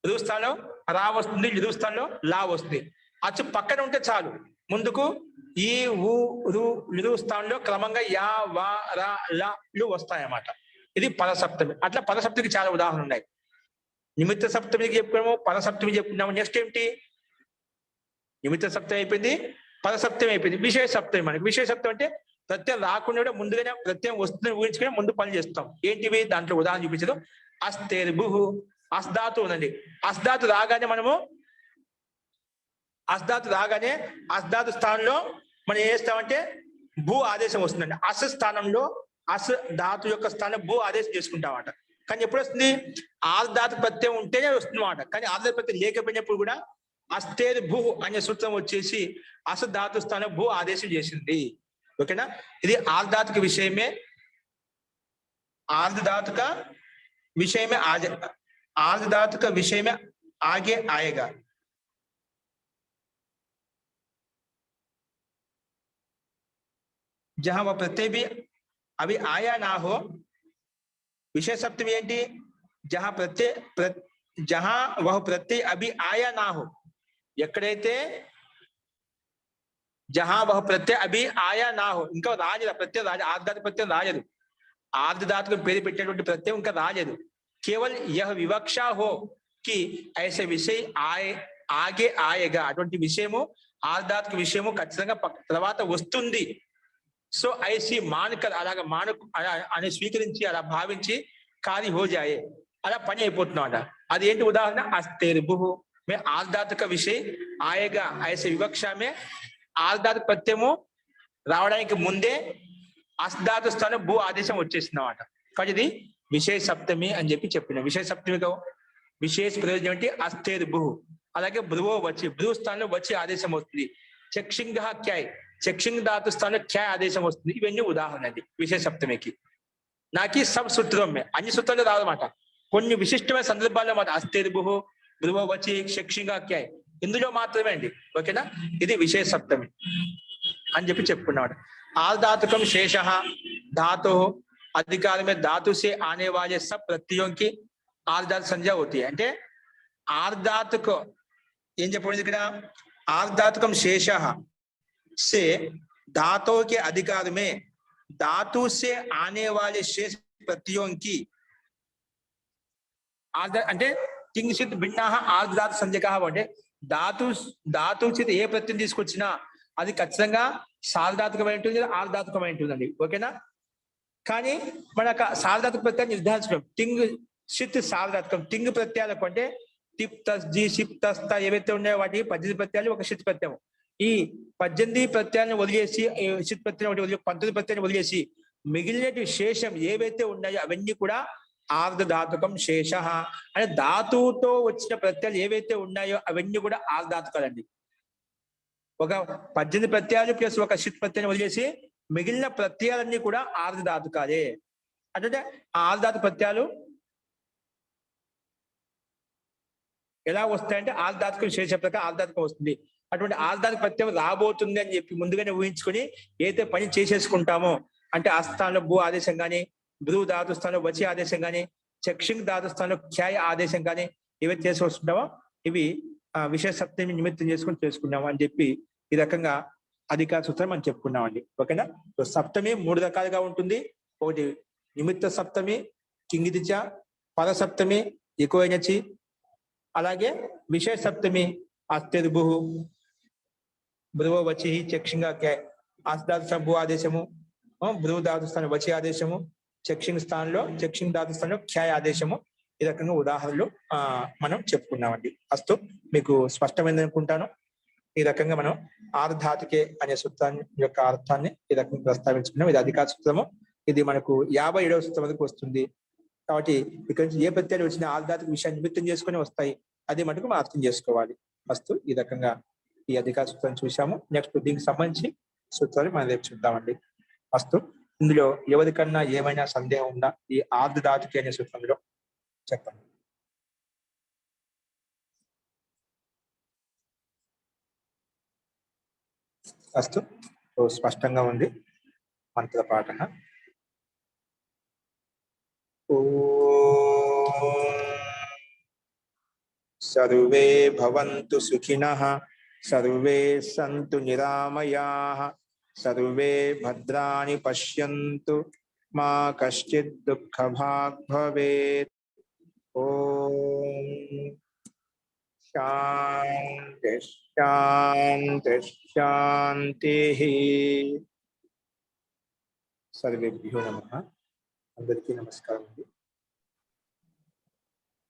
రు స్థానంలో రా వస్తుంది, లిరు స్థానంలో లా వస్తుంది. అచ్చు పక్కన ఉంటే చాలు, ముందుకు ఈ ఊ రు లిరు స్థానంలో క్రమంగా యా వా రా లా లు వస్తాయన్నమాట. ఇది పరసప్తమి. అట్లా పరసప్తమికి చాలా ఉదాహరణలు ఉన్నాయి. నిమిత్త సప్తమికి చెప్పుకున్నాము, పరసప్తమి చెప్పుకున్నాము. నెక్స్ట్ ఏంటి? నిమిత్త సప్తమి అయిపోయింది, పరసప్తమి అయిపోయింది. విశేష సప్తమి. మనకి విశేష సప్తమి అంటే ప్రత్యయం రాకుండా కూడా ముందుగానే ప్రత్యయం వస్తుందని ఊహించుకుని ముందు పని చేస్తాం. ఏంటివి? దాంట్లో ఉదాహరణ చూపించదు. అస్తేర్భు అస్ధాతు ఉందండి. అస్ధాతు రాగానే మనము అస్ధాతు స్థానంలో మనం ఏం చేస్తామంటే భూ ఆదేశం వస్తుందండి. అస్ స్థానంలో అస్ ధాతు యొక్క స్థానం భూ ఆదేశం చేసుకుంటామట. కానీ ఎప్పుడు వస్తుంది? ఆర్ధాతు ప్రత్యయం ఉంటేనే వస్తుందన్నమాట. కానీ ఆర్ధాతు ప్రత్యయం లేకపోయినప్పుడు కూడా అస్తేర్ భూ అనే సూత్రం వచ్చేసి అస్ ధాతు స్థానం భూ ఆదేశం చేసింది. ఓకేనా? ఇది ఆర్ధాతుక విషయమే. ఆర్ధాతుక विषय में आगे आएगा. जहां वह प्रत्यय भी अभी आया ना हो. विशेष सप्तमी ఏంటి? जहां वह प्रत्यय अभी आया ना हो. ఎక్కడైతే जहां वह प्रत्यय अभी आया ना हो, ఇంకా రాజదు ప్రత్యయం, ఆర్ధాతు ప్రత్యయం రాజదు. ఆర్ధాతుకు పేరు పెట్టేటువంటి ప్రత్యయం ఇంకా రాజదు. केवल यह विवक्षा हो कि ऐसे विषय आगे आएगा. అటువంటి విషయము ఆర్ధాత్మిక విషయము ఖచ్చితంగా తర్వాత వస్తుంది. సో ఐసి మానకర్ అలాగా అని స్వీకరించి అలా భావించి కార్య హో జాయే, అలా పని అయిపోతున్నాడ. అది ఏంటి ఉదాహరణ? అస్తేర్భు మే ఆర్ధాత్మిక విషయ ఆయేగా ఐసే వివక్ష మే ఆర్ధాత్మిక ప్రత్యయము రావడానికి ముందే అస్ధాతు స్థానం భూ ఆదేశం వచ్చేసిందన్నమాట. కాబట్టి ఇది విశేష సప్తమి అని చెప్పిన. విశేష సప్తమిగా విశేష ప్రయోజనం ఏంటి? అస్థేర్ భూ. అలాగే భ్రువో వచ్చి భ్రూ స్థానంలో వచ్చి ఆదేశం వస్తుంది. చక్షింగ క్యాయ్ చక్షింగ్ ధాతు స్థానంలో క్యాయ్ ఆదేశం వస్తుంది. ఇవన్నీ ఉదాహరణ అండి విశేష సప్తమికి. నాకి సబ్ సూత్రం అన్ని సూత్రాలు రాదన్నమాట. కొన్ని విశిష్టమైన సందర్భాల్లో మాట అస్థేర్ భూ భ్రువో వచ్చి చక్షింగ క్యాయ్ ఇందులో మాత్రమే అండి. ఓకేనా? ఇది విశేష సప్తమి అని చెప్పుకున్నాడు. ఆర్ధాతుకం शेष धातु अधिकार में धातु से आने वाले सब प्रत्ययों की आर्धातु संज्ञा होती है. అంటే ఆర్ధాతుక ఏం చెప్పండి ఇక్కడ? ఆర్ధాతుకం शेष से धातुओं के अधिकार में धातु से आने वाले शेष प्रत्ययों की అంటే కించిత్ భిన్నా ఆర్ధాతు సంజ్ఞక. అంటే ధాతు చేత ఏ ప్రత్యయం తీసుకొచ్చినా అది ఖచ్చితంగా సార్ధాతుకమై ఉంటుంది, ఆర్ధాతుకమై ఉంటుందండి. ఓకేనా? కానీ మనకు సార్ధాతుక ప్రత్యయాన్ని నిర్ధారించడం టింగ్ షిత్ సార్ధాతుకం. టింగ్ ప్రత్యయాలకు అంటే టిప్ తస్ జీ షిప్ తస్ త ఏవైతే ఉన్నాయో వాటికి 18 ప్రత్యయాలు, ఒక షిత్ ప్రత్యయం. ఈ 18 ప్రత్యయాలను వదిలేసి షిత్ ప్రత్యయం 19 ప్రత్యయాన్ని వదిలేసి మిగిలిన శేషం ఏవైతే ఉన్నాయో అవన్నీ కూడా ఆర్ధధాతుకం శేష. అంటే ధాతువుతో వచ్చిన ప్రత్యయాలు ఏవైతే ఉన్నాయో అవన్నీ కూడా ఆర్ధాతుకాలండి. ఒక 18 ప్రత్యయాలు ప్లస్ ఒక షిత్ ప్రత్యయాన్ని వదిలేసి మిగిలిన ప్రత్యయాలన్నీ కూడా ఆర్ధధాతుకాలే. అంటే ఆ ఆర్ధధాతు ప్రత్యయాలు ఎలా వస్తాయంటే ఆర్ధధాతుకు విశేష ప్రకారం ఆర్ధధాతుకం వస్తుంది. అటువంటి ఆర్ధధాతుక ప్రత్యయం రాబోతుంది అని చెప్పి ముందుగానే ఊహించుకొని ఏదైతే పని చేసేసుకుంటామో, అంటే ఆ స్థానంలో భూ ఆదేశం కానీ, భృగు ధాతు స్థానంలో వచి ఆదేశం కానీ, చక్షింగ్ ధాతు స్థానంలో ఖ్యాయ ఆదేశం కానీ ఏవైతే చేసి వస్తుంటామో ఇవి విశేష సప్తమి నిమిత్తం చేసుకుని చేసుకున్నాము అని చెప్పి ఈ రకంగా అధికార సూత్రం మనం చెప్పుకున్నామండి. ఓకేనా? సో సప్తమి 3 రకాలుగా ఉంటుంది. ఒకటి నిమిత్త సప్తమి, కింగితిచ, పద సప్తమి, ఎక్కువైనచి, అలాగే విశేష సప్తమి అత్యద్భు, భృవ వచి, చక్షింగ ఆధాతు భూ ఆదేశము, భృగు ధాతు స్థానం వచి ఆదేశము, చక్షింగ్ స్థానంలో చక్షింగ్ ధాతు స్థానంలో ఖ్యాయ ఆదేశము. ఈ రకంగా ఉదాహరణలు మనం చెప్పుకున్నామండి. అస్తు మీకు స్పష్టమైంది అనుకుంటాను. ఈ రకంగా మనం ఆర్ధాతుకే అనే సూత్రాన్ని యొక్క అర్థాన్ని ఈ రకంగా ప్రస్తావించుకున్నాం. ఇది అధికార సూత్రము. ఇది మనకు 57వ సూత్రం వరకు వస్తుంది. కాబట్టి ఇక్కడ నుంచి ఏ ప్రత్యయాలు వచ్చినా ఆర్ధాతుక విషయాన్ని నిమిత్తం చేసుకుని వస్తాయి. అది మటుకు మనం అర్థం చేసుకోవాలి. అస్తు ఈ రకంగా ఈ అధికార సూత్రాన్ని చూసాము. నెక్స్ట్ దీనికి సంబంధించి సూత్రాలు మనం రేపు చూద్దామండి. అస్తు ఇందులో ఎవరికన్నా ఏమైనా సందేహం ఉందా ఈ ఆర్ధధాతుకే అనే సూత్రంలో చెప్పండి. అస్తు స్పష్టంగా ఉంది. మంత్ర పాఠన సర్వే భవంతు సుఖినః, సర్వే సంతు నిరామయాః, సర్వే భద్రాణి పశ్యంతు, మా కశ్చిత్ దుఃఖభాగ్ భవేత్. ఓం శాంతి శాంతి శాంతిః. సర్వేభ్యో నమః. అందరికీ నమస్కారం అండి.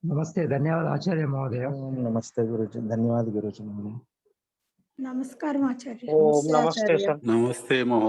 नमस्ते, धन्यवाद आचार्य महोदय। నమస్తే గురుజీ. ధన్యవాదాలు గురుజీ. నమస్కారం ఆచార్య. ఓం నమస్తే సార్. నమస్తే మహోదయ.